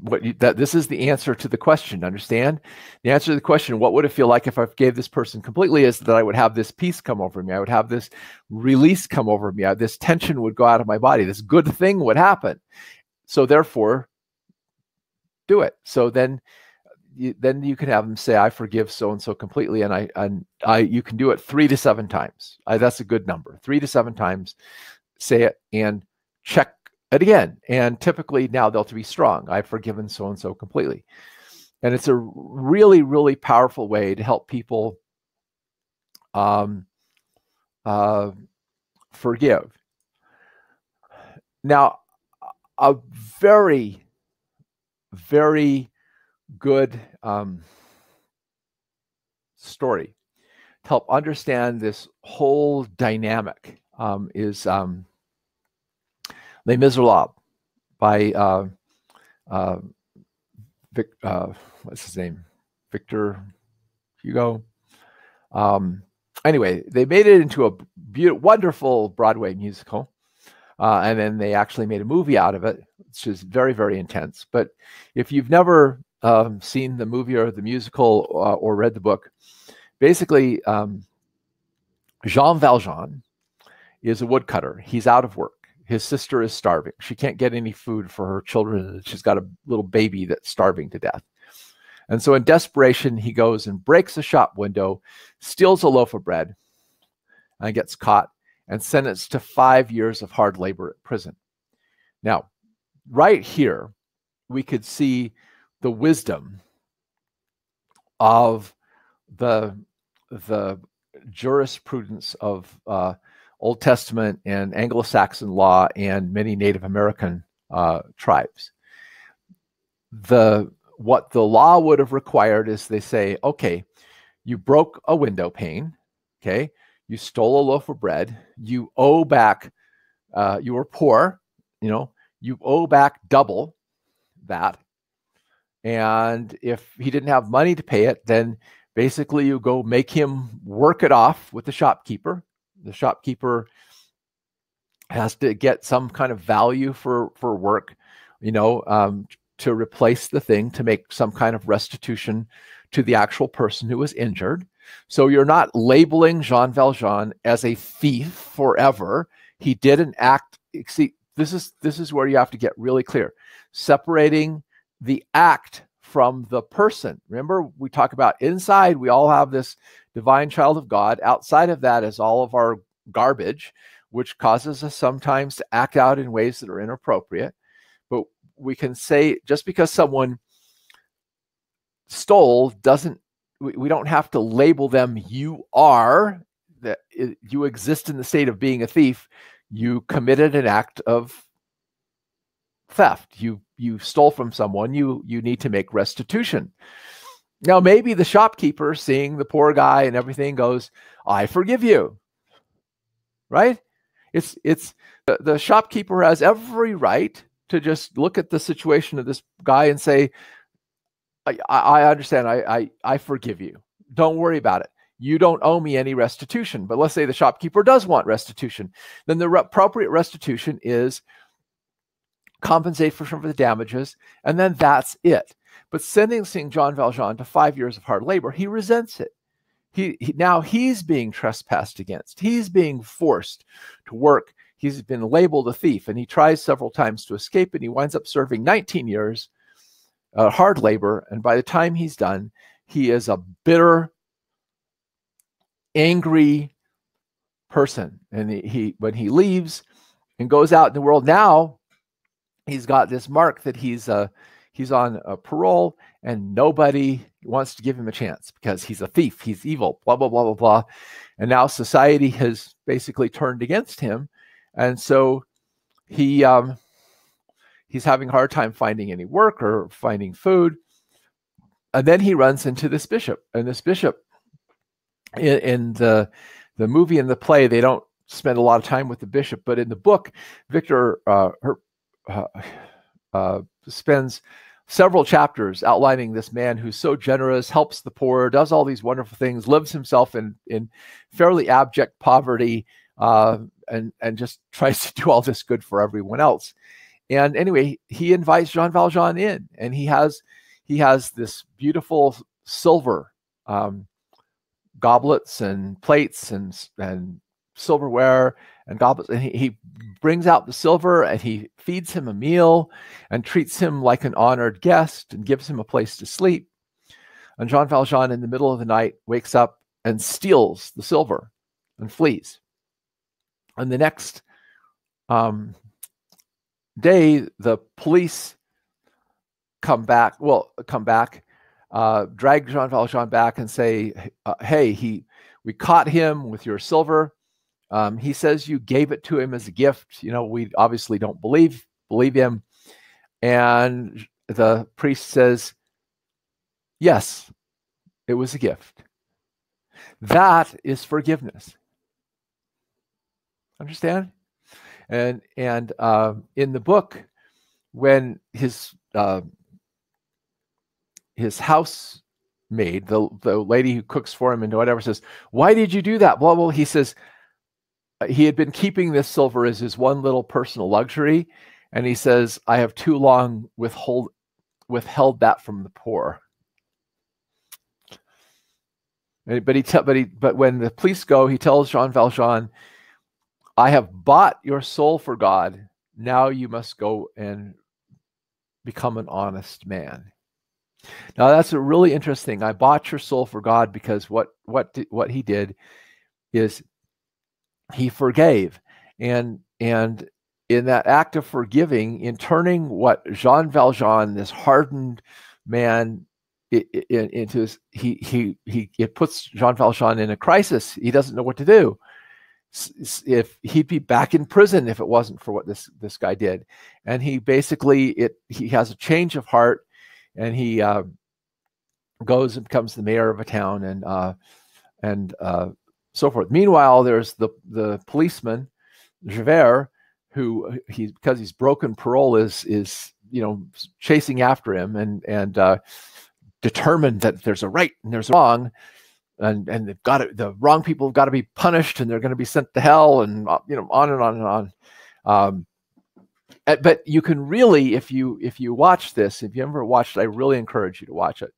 A: this is the answer to the question. Understand? The answer to the question, what would it feel like if I forgave this person completely, is that I would have this peace come over me. I would have this release come over me. This tension would go out of my body. This good thing would happen. So therefore, do it. So then you can have them say, I forgive so-and-so completely. And you can do it 3 to 7 times. That's a good number. 3 to 7 times, say it and check it again. And typically now they'll be strong. I've forgiven so-and-so completely. And it's a really, really powerful way to help people forgive. Now, a very, very good story to help understand this whole dynamic is Les Miserables by what's his name? Victor Hugo. Anyway, they made it into a wonderful Broadway musical. And then they actually made a movie out of it, which is very, very intense. But if you've never seen the movie or the musical or read the book, basically, Jean Valjean is a woodcutter. He's out of work. His sister is starving. She can't get any food for her children. She's got a little baby that's starving to death. And so in desperation, he goes and breaks a shop window, steals a loaf of bread, and gets caught and sentenced to 5 years of hard labor at prison. Now, right here, we could see the wisdom of the jurisprudence of Old Testament and Anglo-Saxon law and many Native American tribes. What the law would have required is they say, okay, you broke a window pane, okay? You stole a loaf of bread. You owe back you were poor, you owe back double that. And if he didn't have money to pay it, then basically you go make him work it off with the shopkeeper. The shopkeeper has to get some kind of value for work, to replace the thing, to make some kind of restitution to the actual person who was injured. So you're not labeling Jean Valjean as a thief forever. He did an act. See, this is where you have to get really clear. Separating the act from the person. Remember, we talk about inside, we all have this divine child of God. Outside of that is all of our garbage, which causes us sometimes to act out in ways that are inappropriate. But we can say, just because someone stole doesn't, we don't have to label them, you exist in the state of being a thief. You committed an act of theft. You stole from someone. You need to make restitution. Now, maybe the shopkeeper, seeing the poor guy and everything, goes, I forgive you. Right? It's the shopkeeper has every right to just look at the situation of this guy and say, I understand. I forgive you. Don't worry about it. You don't owe me any restitution. But let's say the shopkeeper does want restitution. Then the appropriate restitution is compensate for some of the damages, and then that's it. But sentencing Jean Valjean to 5 years of hard labor, he resents it. Now he's being trespassed against. He's being forced to work. He's been labeled a thief, and he tries several times to escape, and he winds up serving 19 years hard labor. And by the time he's done, he is a bitter, angry person. And when he leaves and goes out in the world now, he's got this mark that he's on parole, and nobody wants to give him a chance because he's a thief, he's evil, blah, blah, blah, blah, blah. And now society has basically turned against him. And so he's having a hard time finding any work or finding food. And then he runs into this bishop. And this bishop, in the movie and the play, they don't spend a lot of time with the bishop. But in the book, Victor spends several chapters outlining this man who's so generous, helps the poor, does all these wonderful things, lives himself in fairly abject poverty, and just tries to do all this good for everyone else. And anyway, he invites Jean Valjean in, and he has this beautiful silver goblets and plates and silverware and goblets, and he brings out the silver, and he feeds him a meal and treats him like an honored guest and gives him a place to sleep. And Jean Valjean, in the middle of the night, wakes up and steals the silver and flees. And the next day, the police come back, drag Jean Valjean back and say, hey, we caught him with your silver. He says you gave it to him as a gift. We obviously don't believe him. And the priest says, yes, it was a gift. That is forgiveness. Understand? And in the book, when his housemaid, the lady who cooks for him and whatever, says, why did you do that? Well, he says he had been keeping this silver as his one little personal luxury. And he says, I have too long withheld that from the poor. But when the police go, he tells Jean Valjean, I have bought your soul for God. Now you must go and become an honest man. Now that's a really interesting. I bought your soul for God, because what he did is he forgave, and in that act of forgiving, in turning what Jean Valjean, this hardened man, into it puts Jean Valjean in a crisis. He doesn't know what to do. If he'd be back in prison if it wasn't for what this guy did. And he basically he has a change of heart, and he goes and becomes the mayor of a town, and so forth. Meanwhile, there's the policeman Javert, because he's broken parole is chasing after him and determined that there's a right and there's a wrong, and the wrong people have got to be punished and they're going to be sent to hell, and on and on and on. But you can really, if you watch this, if you ever watched it, I really encourage you to watch it.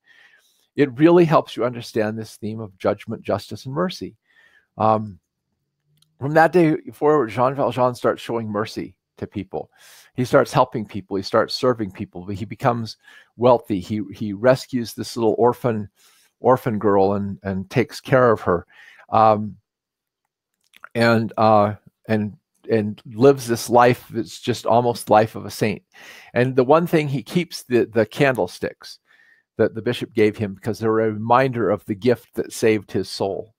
A: It really helps you understand this theme of judgment, justice, and mercy. From that day forward, Jean Valjean starts showing mercy to people. He starts helping people. He starts serving people. He becomes wealthy. He rescues this little orphan girl and takes care of her, and lives this life that's just almost life of a saint. And the one thing, he keeps the candlesticks that the bishop gave him, because they're a reminder of the gift that saved his soul.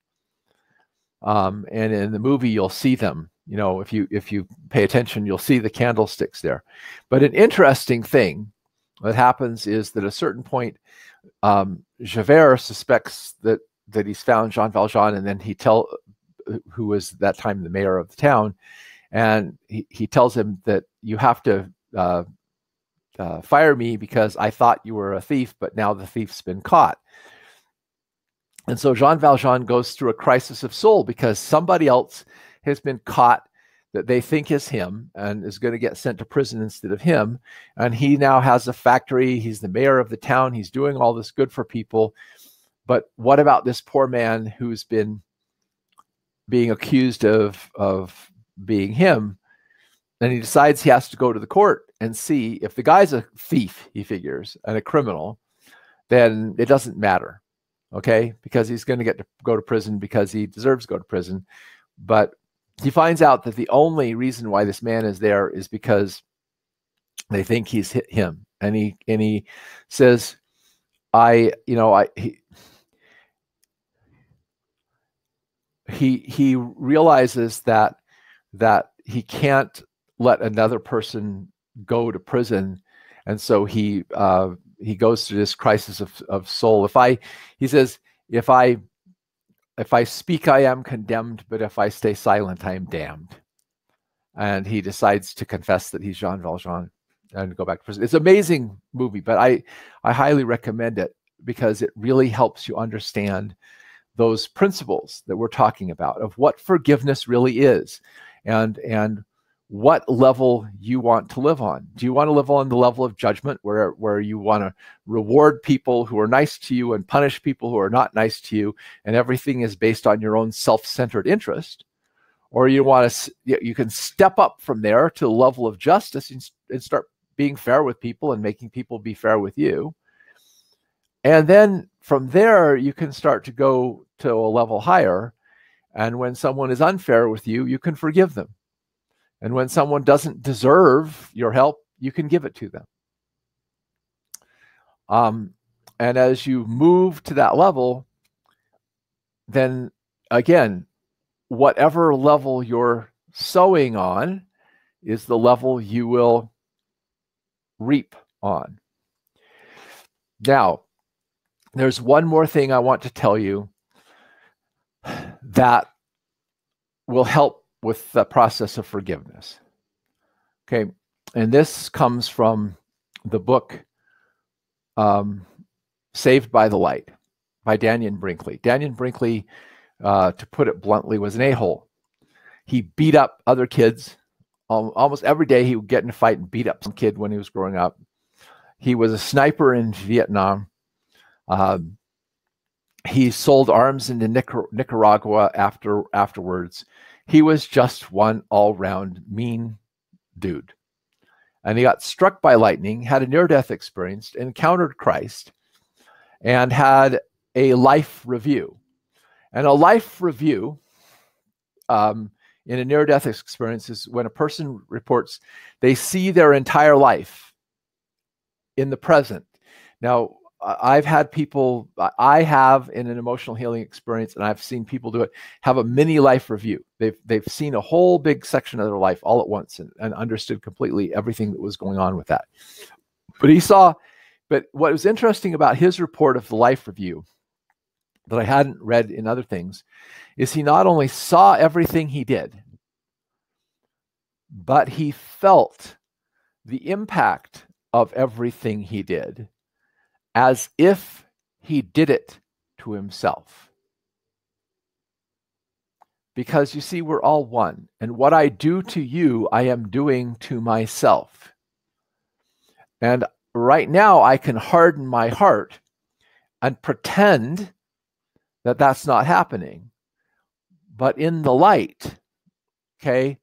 A: And in the movie, you'll see them. If you pay attention, you'll see the candlesticks there. But an interesting thing that happens is that at a certain point, Javert suspects that he's found Jean Valjean, and then who was that time the mayor of the town, and he tells him that you have to fire me because I thought you were a thief, but now the thief's been caught. And so Jean Valjean goes through a crisis of soul because somebody else has been caught that they think is him and is going to get sent to prison instead of him. And he now has a factory. He's the mayor of the town. He's doing all this good for people. But what about this poor man who's been being accused of being him? And he decides he has to go to the court and see if the guy's a thief, he figures, and a criminal, then it doesn't matter, okay? Because he's going to get to go to prison because he deserves to go to prison. But he finds out that the only reason why this man is there is because they think he's hit him. And he says, he realizes that he can't let another person go to prison, and so he goes through this crisis of soul. He says, if I speak, I am condemned, but if I stay silent, I am damned. And he decides to confess that he's Jean Valjean and go back to prison. It's an amazing movie, but I highly recommend it because it really helps you understand those principles that we're talking about of what forgiveness really is, and what level you want to live on. Do you want to live on the level of judgment where you want to reward people who are nice to you and punish people who are not nice to you, and everything is based on your own self-centered interest? Or you can step up from there to the level of justice and start being fair with people and making people be fair with you. And then from there, you can start to go to a level higher. And when someone is unfair with you, you can forgive them. And when someone doesn't deserve your help, you can give it to them. And as you move to that level, then again, whatever level you're sowing on is the level you will reap on. Now, there's one more thing I want to tell you that will help with the process of forgiveness. Okay, and this comes from the book Saved by the Light by Daniel Brinkley. Daniel Brinkley, to put it bluntly, was an a-hole. He beat up other kids. Almost every day he would get in a fight and beat up some kid when he was growing up. He was a sniper in Vietnam. He sold arms into Nicaragua afterwards. He was just one all-round mean dude. And he got struck by lightning, had a near-death experience, encountered Christ, and had a life review. And a life review in a near-death experience is when a person reports they see their entire life in the present. Now, I've had people, I have in an emotional healing experience, and I've seen people do it, have a mini life review. They've seen a whole big section of their life all at once and understood completely everything that was going on with that. But what was interesting about his report of the life review that I hadn't read in other things is he not only saw everything he did, but he felt the impact of everything he did as if he did it to himself. Because you see, we're all one. And what I do to you, I am doing to myself. And right now, I can harden my heart and pretend that that's not happening. But in the light, okay,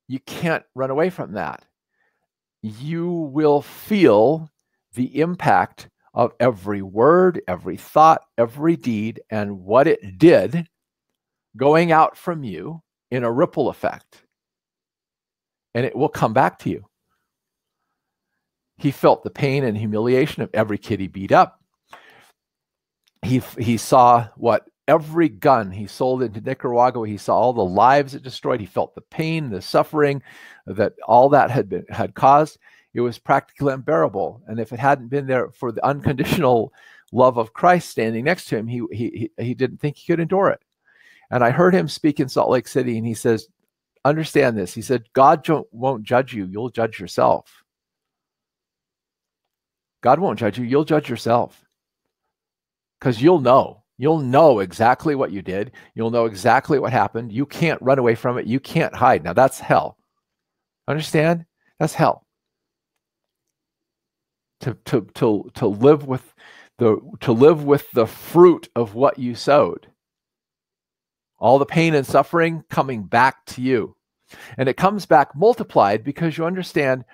A: you can't run away from that. You will feel the impact of every word, every thought, every deed, and what it did going out from you in a ripple effect. And it will come back to you. He felt the pain and humiliation of every kid he beat up. He saw what every gun he sold into Nicaragua, he saw all the lives it destroyed. He felt the pain, the suffering that all that had caused. It was practically unbearable. And if it hadn't been there for the unconditional love of Christ standing next to him, he didn't think he could endure it. And I heard him speak in Salt Lake City, and he says, understand this. He said, God won't judge you. You'll judge yourself. God won't judge you. You'll judge yourself. Because you'll know. You'll know exactly what you did. You'll know exactly what happened. You can't run away from it. You can't hide. Now, that's hell. Understand? That's hell. To live with the fruit of what you sowed. All the pain and suffering coming back to you. And it comes back multiplied because you understand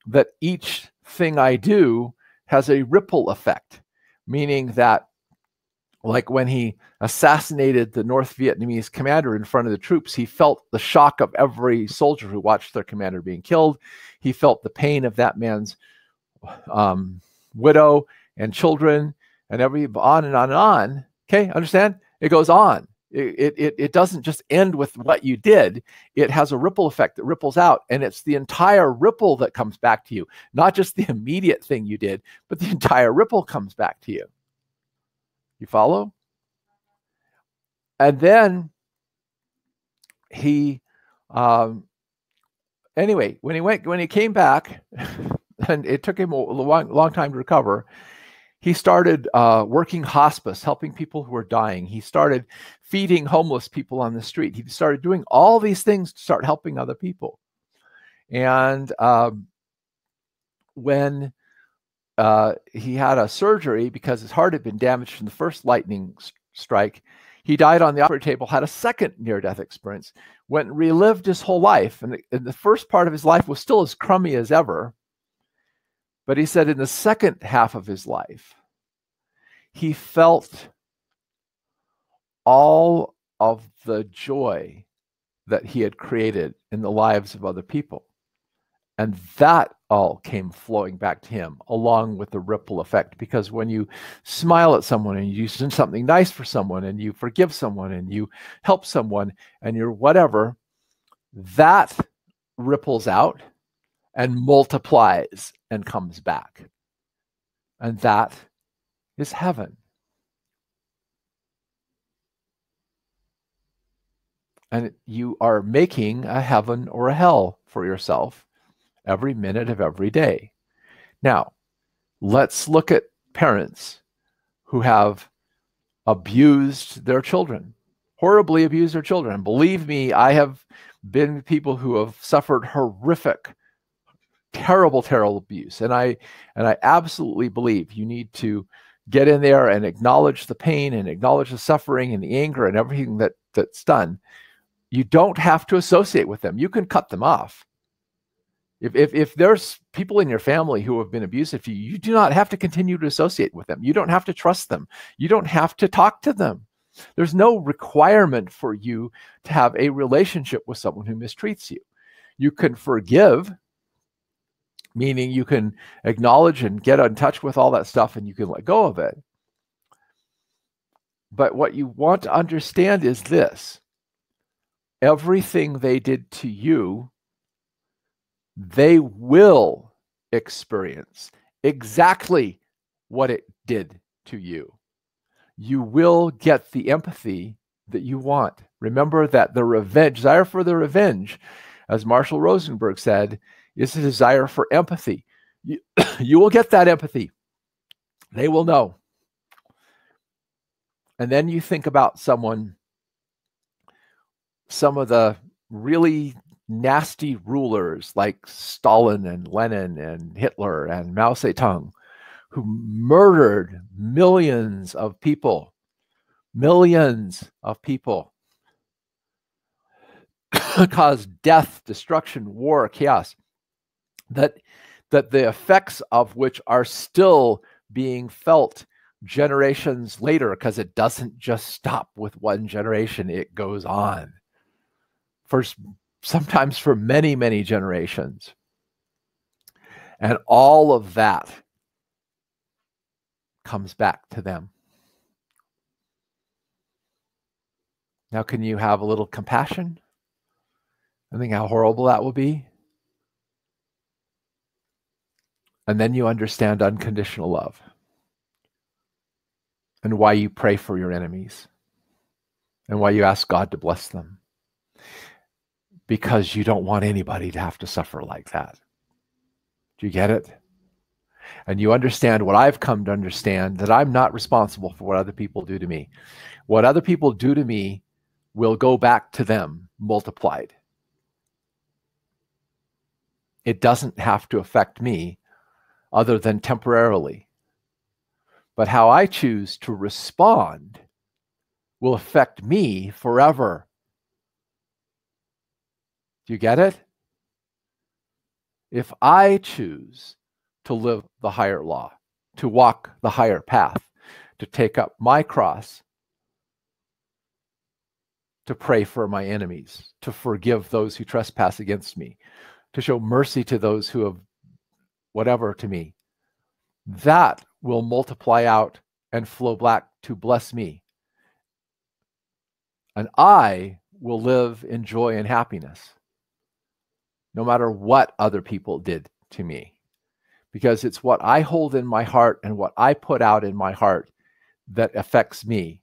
A: that each thing I do has a ripple effect, meaning that, like when he assassinated the North Vietnamese commander in front of the troops, he felt the shock of every soldier who watched their commander being killed. He felt the pain of that man's widow and children, and on and on and on. Okay, understand? It goes on. It doesn't just end with what you did. It has a ripple effect that ripples out, and it's the entire ripple that comes back to you, not just the immediate thing you did, but the entire ripple comes back to you. You follow? And then he, anyway, when he came back, and it took him a long time to recover, he started working hospice, helping people who were dying. He started feeding homeless people on the street. He started doing all these things to start helping other people. And when he had a surgery because his heart had been damaged from the first lightning strike, he died on the operating table, had a second near-death experience, went and relived his whole life. And the first part of his life was still as crummy as ever. But he said in the second half of his life, he felt all of the joy that he had created in the lives of other people. And that all came flowing back to him along with the ripple effect. Because when you smile at someone and you do something nice for someone and you forgive someone and you help someone and you're whatever, that ripples out and multiplies and comes back. And that is heaven. And you are making a heaven or a hell for yourself every minute of every day. Now, let's look at parents who have abused their children, horribly abused their children. And believe me, I have been people who have suffered horrific, terrible, terrible abuse. And I absolutely believe you need to get in there and acknowledge the pain and acknowledge the suffering and the anger and everything that's done. You don't have to associate with them. You can cut them off. If there's people in your family who have been abusive to you, you do not have to continue to associate with them. You don't have to trust them. You don't have to talk to them. There's no requirement for you to have a relationship with someone who mistreats you. You can forgive, meaning you can acknowledge and get in touch with all that stuff and you can let go of it. But what you want to understand is this. Everything they did to you, they will experience exactly what it did to you. You will get the empathy that you want. Remember that the desire for the revenge as Marshall Rosenberg said, is a desire for empathy. You will get that empathy. They will know. And then you think about some of the really nasty rulers like Stalin and Lenin and Hitler and Mao Zedong, who murdered millions of people, caused death, destruction, war, chaos, that the effects of which are still being felt generations later, because it doesn't just stop with one generation, it goes on. Sometimes for many, many generations. And all of that comes back to them. Now, can you have a little compassion? I think how horrible that will be. And then you understand unconditional love and why you pray for your enemies and why you ask God to bless them. Because you don't want anybody to have to suffer like that. Do you get it? And you understand what I've come to understand, that I'm not responsible for what other people do to me. What other people do to me will go back to them multiplied. It doesn't have to affect me other than temporarily. But how I choose to respond will affect me forever. Do you get it? If I choose to live the higher law, to walk the higher path, to take up my cross, to pray for my enemies, to forgive those who trespass against me, to show mercy to those who have whatever to me, that will multiply out and flow back to bless me. And I will live in joy and happiness, no matter what other people did to me. Because it's what I hold in my heart and what I put out in my heart that affects me.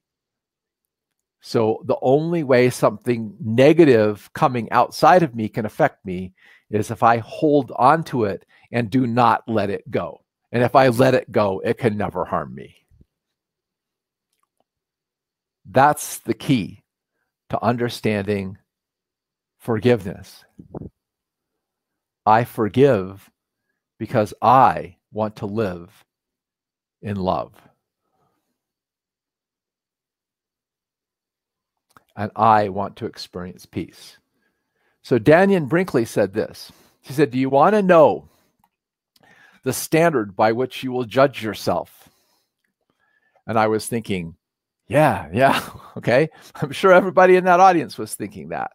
A: So the only way something negative coming outside of me can affect me is if I hold on to it and do not let it go. And if I let it go, it can never harm me. That's the key to understanding forgiveness. I forgive because I want to live in love. And I want to experience peace. So Daniel Brinkley said this. She said, do you want to know the standard by which you will judge yourself? And I was thinking, yeah, okay. I'm sure everybody in that audience was thinking that.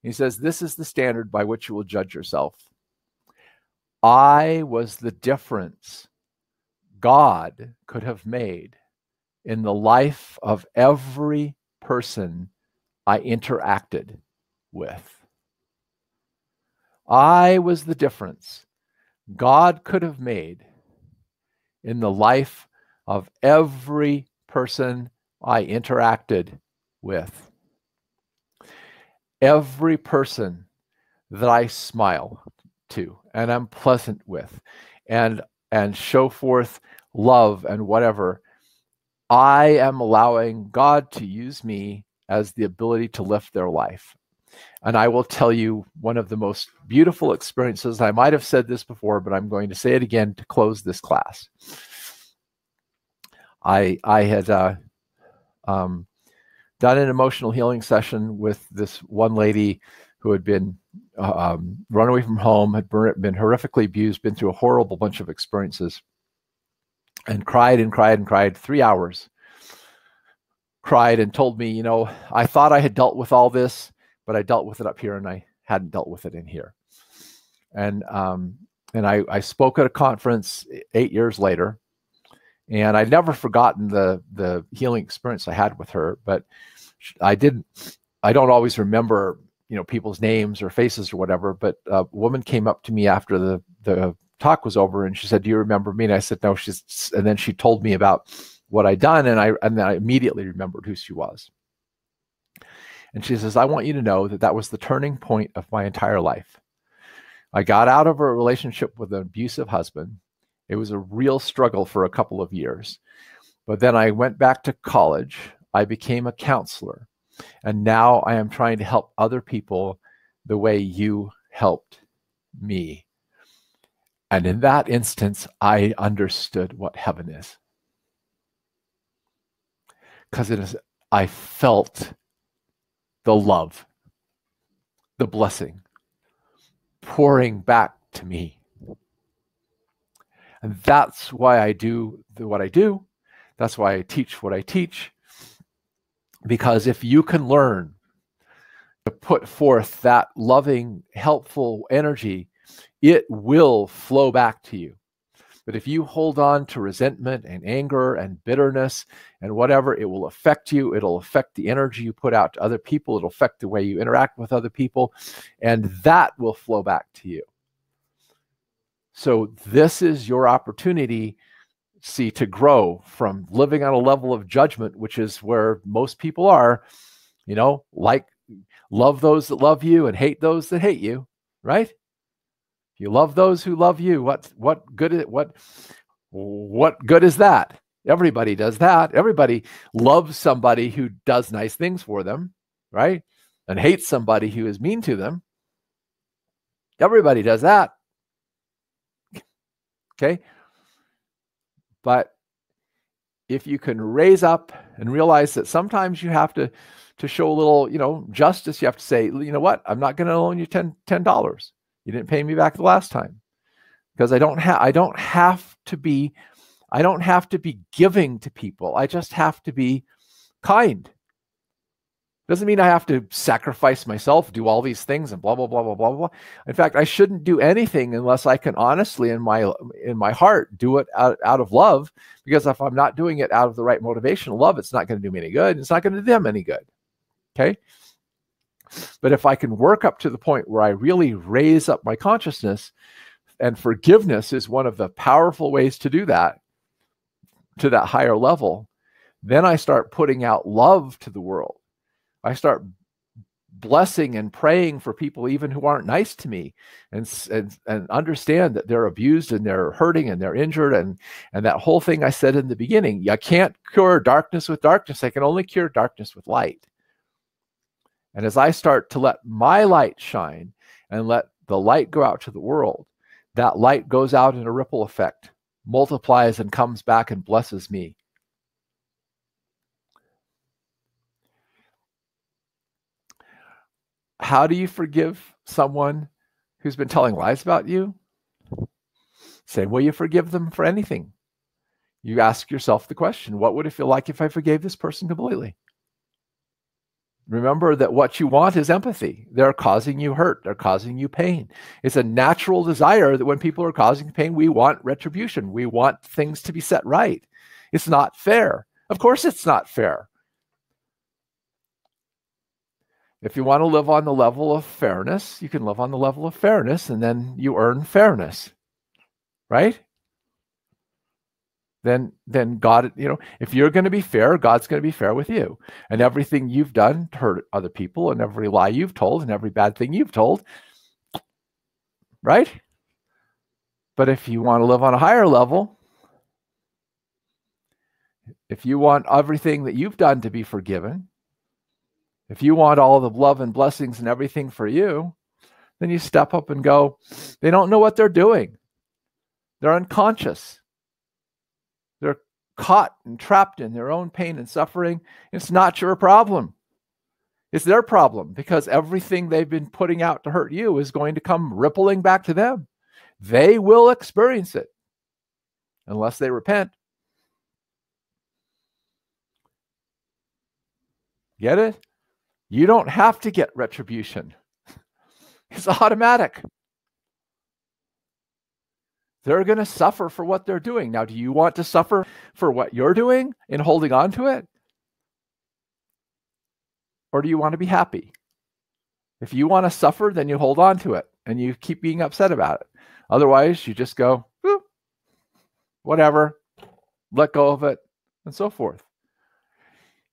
A: He says, this is the standard by which you will judge yourself. I was the difference God could have made in the life of every person I interacted with. I was the difference God could have made in the life of every person I interacted with. Every person that I smile to and I'm pleasant with and show forth love and whatever, I am allowing God to use me as the ability to lift their life. And I will tell you one of the most beautiful experiences. I might have said this before, but I'm going to say it again to close this class. I had done an emotional healing session with this one lady who had been run away from home, had been horrifically abused, been through a horrible bunch of experiences, and cried and cried and cried 3 hours. Cried and told me, I thought I had dealt with all this, but I dealt with it up here and I hadn't dealt with it in here. And I spoke at a conference 8 years later, and I'd never forgotten the healing experience I had with her, but I don't always remember, people's names or faces or whatever, but a woman came up to me after the talk was over and she said, do you remember me? And I said, no. And then she told me about what I'd done, and then I immediately remembered who she was. And she says, I want you to know that that was the turning point of my entire life. I got out of a relationship with an abusive husband. It was a real struggle for a couple of years. But then I went back to college. I became a counselor. And now I am trying to help other people the way you helped me. And in that instance, I understood what heaven is. Because I felt the love, the blessing pouring back to me. And that's why I do what I do. That's why I teach what I teach. Because if you can learn to put forth that loving, helpful energy, it will flow back to you. But if you hold on to resentment and anger and bitterness and whatever, it will affect you. It'll affect the energy you put out to other people. It'll affect the way you interact with other people. And that will flow back to you. So this is your opportunity, to grow from living on a level of judgment, which is where most people are, like love those that love you and hate those that hate you, right? If you love those who love you, what good is that? Everybody does that. Everybody loves somebody who does nice things for them, right? And hates somebody who is mean to them. Everybody does that. Okay? But if you can raise up and realize that sometimes you have to show a little, justice, you have to say, you know what? I'm not going to loan you $10. You didn't pay me back the last time, because I don't have to be giving to people. I just have to be kind. Doesn't mean I have to sacrifice myself, do all these things and blah, blah, blah, blah, blah, blah. In fact, I shouldn't do anything unless I can honestly in my heart do it out of love, because if I'm not doing it out of the right motivation, love, it's not going to do me any good. It's not going to do them any good. Okay? But if I can work up to the point where I really raise up my consciousness, and forgiveness is one of the powerful ways to do that, to that higher level, then I start putting out love to the world. I start blessing and praying for people even who aren't nice to me, and understand that they're abused and they're hurting and they're injured, and that whole thing I said in the beginning, you can't cure darkness with darkness. I can only cure darkness with light. And as I start to let my light shine and let the light go out to the world, that light goes out in a ripple effect, multiplies and comes back and blesses me. How do you forgive someone who's been telling lies about you? Same way you forgive them for anything. You ask yourself the question, what would it feel like if I forgave this person completely? Remember that what you want is empathy. They're causing you hurt. They're causing you pain. It's a natural desire that when people are causing pain, we want retribution. We want things to be set right. It's not fair. Of course it's not fair. If you want to live on the level of fairness, you can live on the level of fairness, and then you earn fairness, right? Then God, if you're going to be fair, God's going to be fair with you. And everything you've done to hurt other people, and every lie you've told, and every bad thing you've told, right? But if you want to live on a higher level, if you want everything that you've done to be forgiven, if you want all the love and blessings and everything for you, then you step up and go, they don't know what they're doing. They're unconscious. They're caught and trapped in their own pain and suffering. It's not your problem. It's their problem, because everything they've been putting out to hurt you is going to come rippling back to them. They will experience it unless they repent. Get it? You don't have to get retribution. It's automatic. They're going to suffer for what they're doing. Now, do you want to suffer for what you're doing and holding on to it? Or do you want to be happy? If you want to suffer, then you hold on to it and you keep being upset about it. Otherwise, you just go, whatever, let go of it, and so forth.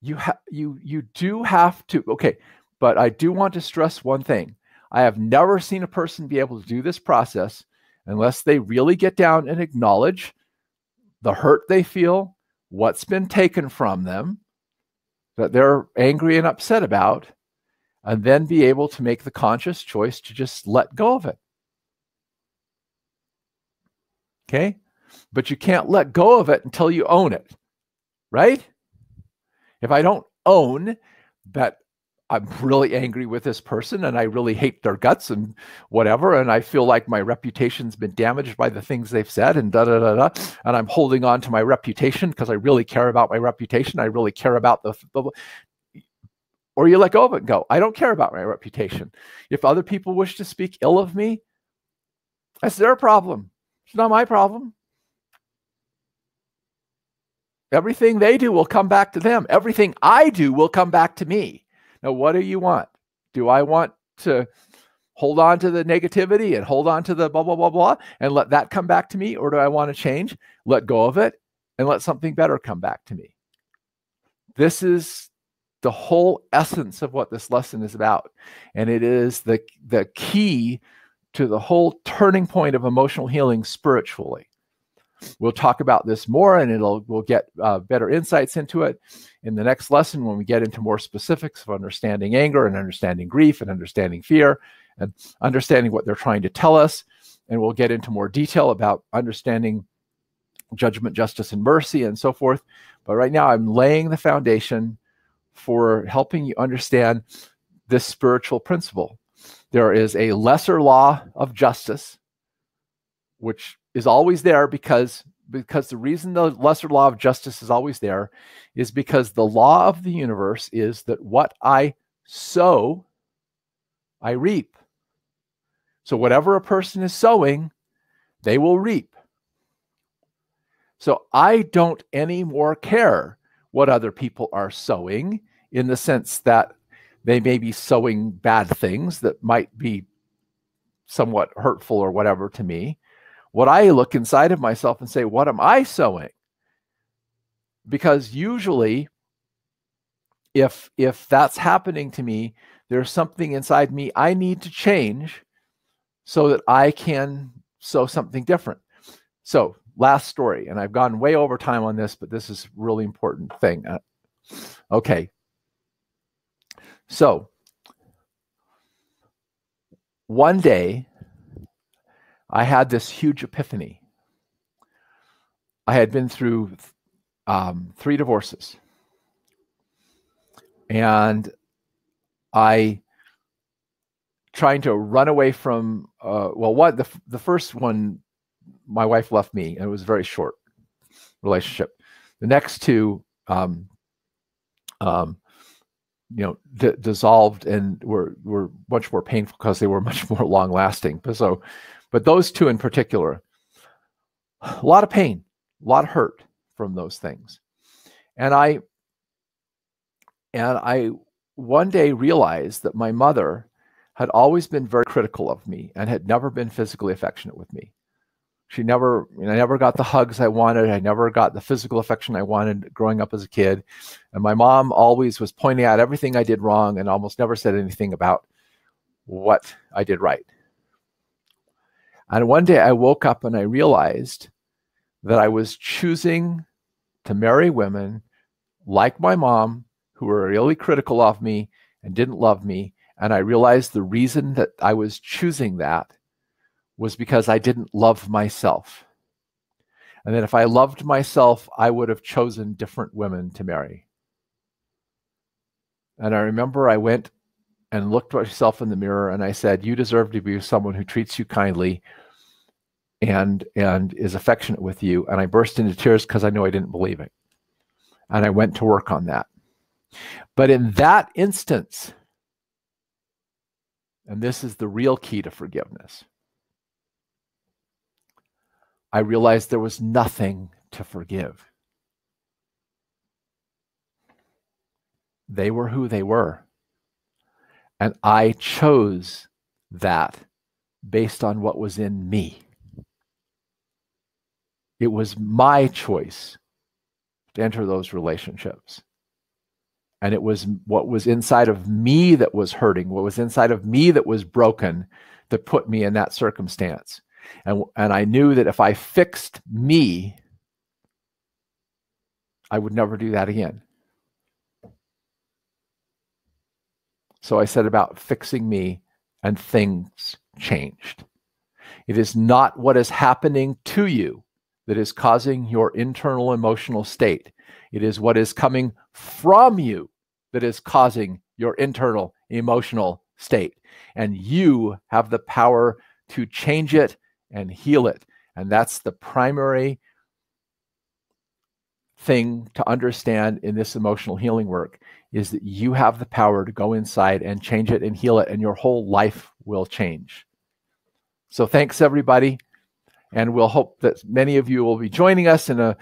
A: You do have to, okay, But I do want to stress one thing. I have never seen a person be able to do this process unless they really get down and acknowledge the hurt they feel, what's been taken from them, that they're angry and upset about, and then be able to make the conscious choice to just let go of it. Okay? But you can't let go of it until you own it, right? If I don't own that I'm really angry with this person and I really hate their guts and whatever, and I feel like my reputation's been damaged by the things they've said and da-da-da-da, and I'm holding on to my reputation because I really care about my reputation. I really care about or you let go of it and go, I don't care about my reputation. If other people wish to speak ill of me, that's their problem. It's not my problem. Everything they do will come back to them. Everything I do will come back to me. Now, what do you want? Do I want to hold on to the negativity and hold on to the blah, blah, blah, blah, and let that come back to me? Or do I want to change, let go of it, and let something better come back to me? This is the whole essence of what this lesson is about. And it is the key to the whole turning point of emotional healing spiritually. We'll talk about this more, and we'll get better insights into it in the next lesson when we get into more specifics of understanding anger and understanding grief and understanding fear and understanding what they're trying to tell us. And we'll get into more detail about understanding judgment, justice, and mercy and so forth. But right now I'm laying the foundation for helping you understand this spiritual principle. There is a lesser law of justice, which is always there because the reason the lesser law of justice is always there is because the law of the universe is that what I sow, I reap. So whatever a person is sowing, they will reap. So I don't anymore care what other people are sowing, in the sense that they may be sowing bad things that might be somewhat hurtful or whatever to me. What I look inside of myself and say, what am I sowing? Because usually, if that's happening to me, there's something inside me I need to change so that I can sow something different. So, last story, and I've gone way over time on this, but this is a really important thing. Okay. So, one day, I had this huge epiphany. I had been through 3 divorces. And I trying to run away from, the first one, my wife left me, and it was a very short relationship. The next 2, dissolved and were much more painful because they were much more long lasting. But those 2 in particular, a lot of pain, a lot of hurt from those things. And I one day realized that my mother had always been very critical of me and had never been physically affectionate with me. I never got the hugs I wanted. I never got the physical affection I wanted growing up as a kid. And my mom always was pointing out everything I did wrong and almost never said anything about what I did right. And one day I woke up and I realized that I was choosing to marry women like my mom, who were really critical of me and didn't love me. And I realized the reason that I was choosing that was because I didn't love myself. And that if I loved myself, I would have chosen different women to marry. And I remember I went and looked at myself in the mirror and I said, you deserve to be with someone who treats you kindly and is affectionate with you. And I burst into tears because I knew I didn't believe it. And I went to work on that. But in that instance, and this is the real key to forgiveness, I realized there was nothing to forgive. They were who they were. And I chose that based on what was in me. It was my choice to enter those relationships. And it was what was inside of me that was hurting, what was inside of me that was broken, that put me in that circumstance. And I knew that if I fixed me, I would never do that again. So I set about fixing me, and things changed. It is not what is happening to you that is causing your internal emotional state. It is what is coming from you that is causing your internal emotional state. And you have the power to change it and heal it. And that's the primary thing to understand in this emotional healing work, is that you have the power to go inside and change it and heal it, and your whole life will change. So thanks, everybody. And we'll hope that many of you will be joining us in a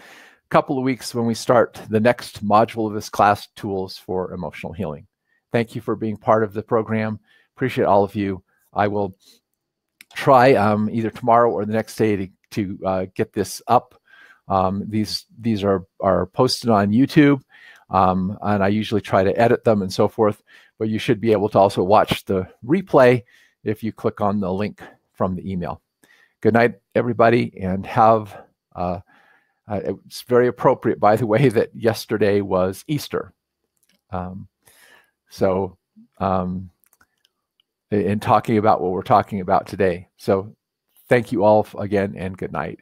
A: couple of weeks when we start the next module of this class, Tools for Emotional Healing. Thank you for being part of the program. Appreciate all of you. I will try either tomorrow or the next day to get this up. These are posted on YouTube, and I usually try to edit them and so forth, but you should be able to also watch the replay if you click on the link from the email. Good night, everybody, and have, it's very appropriate, by the way, that yesterday was Easter. In talking about what we're talking about today. So thank you all again, and good night.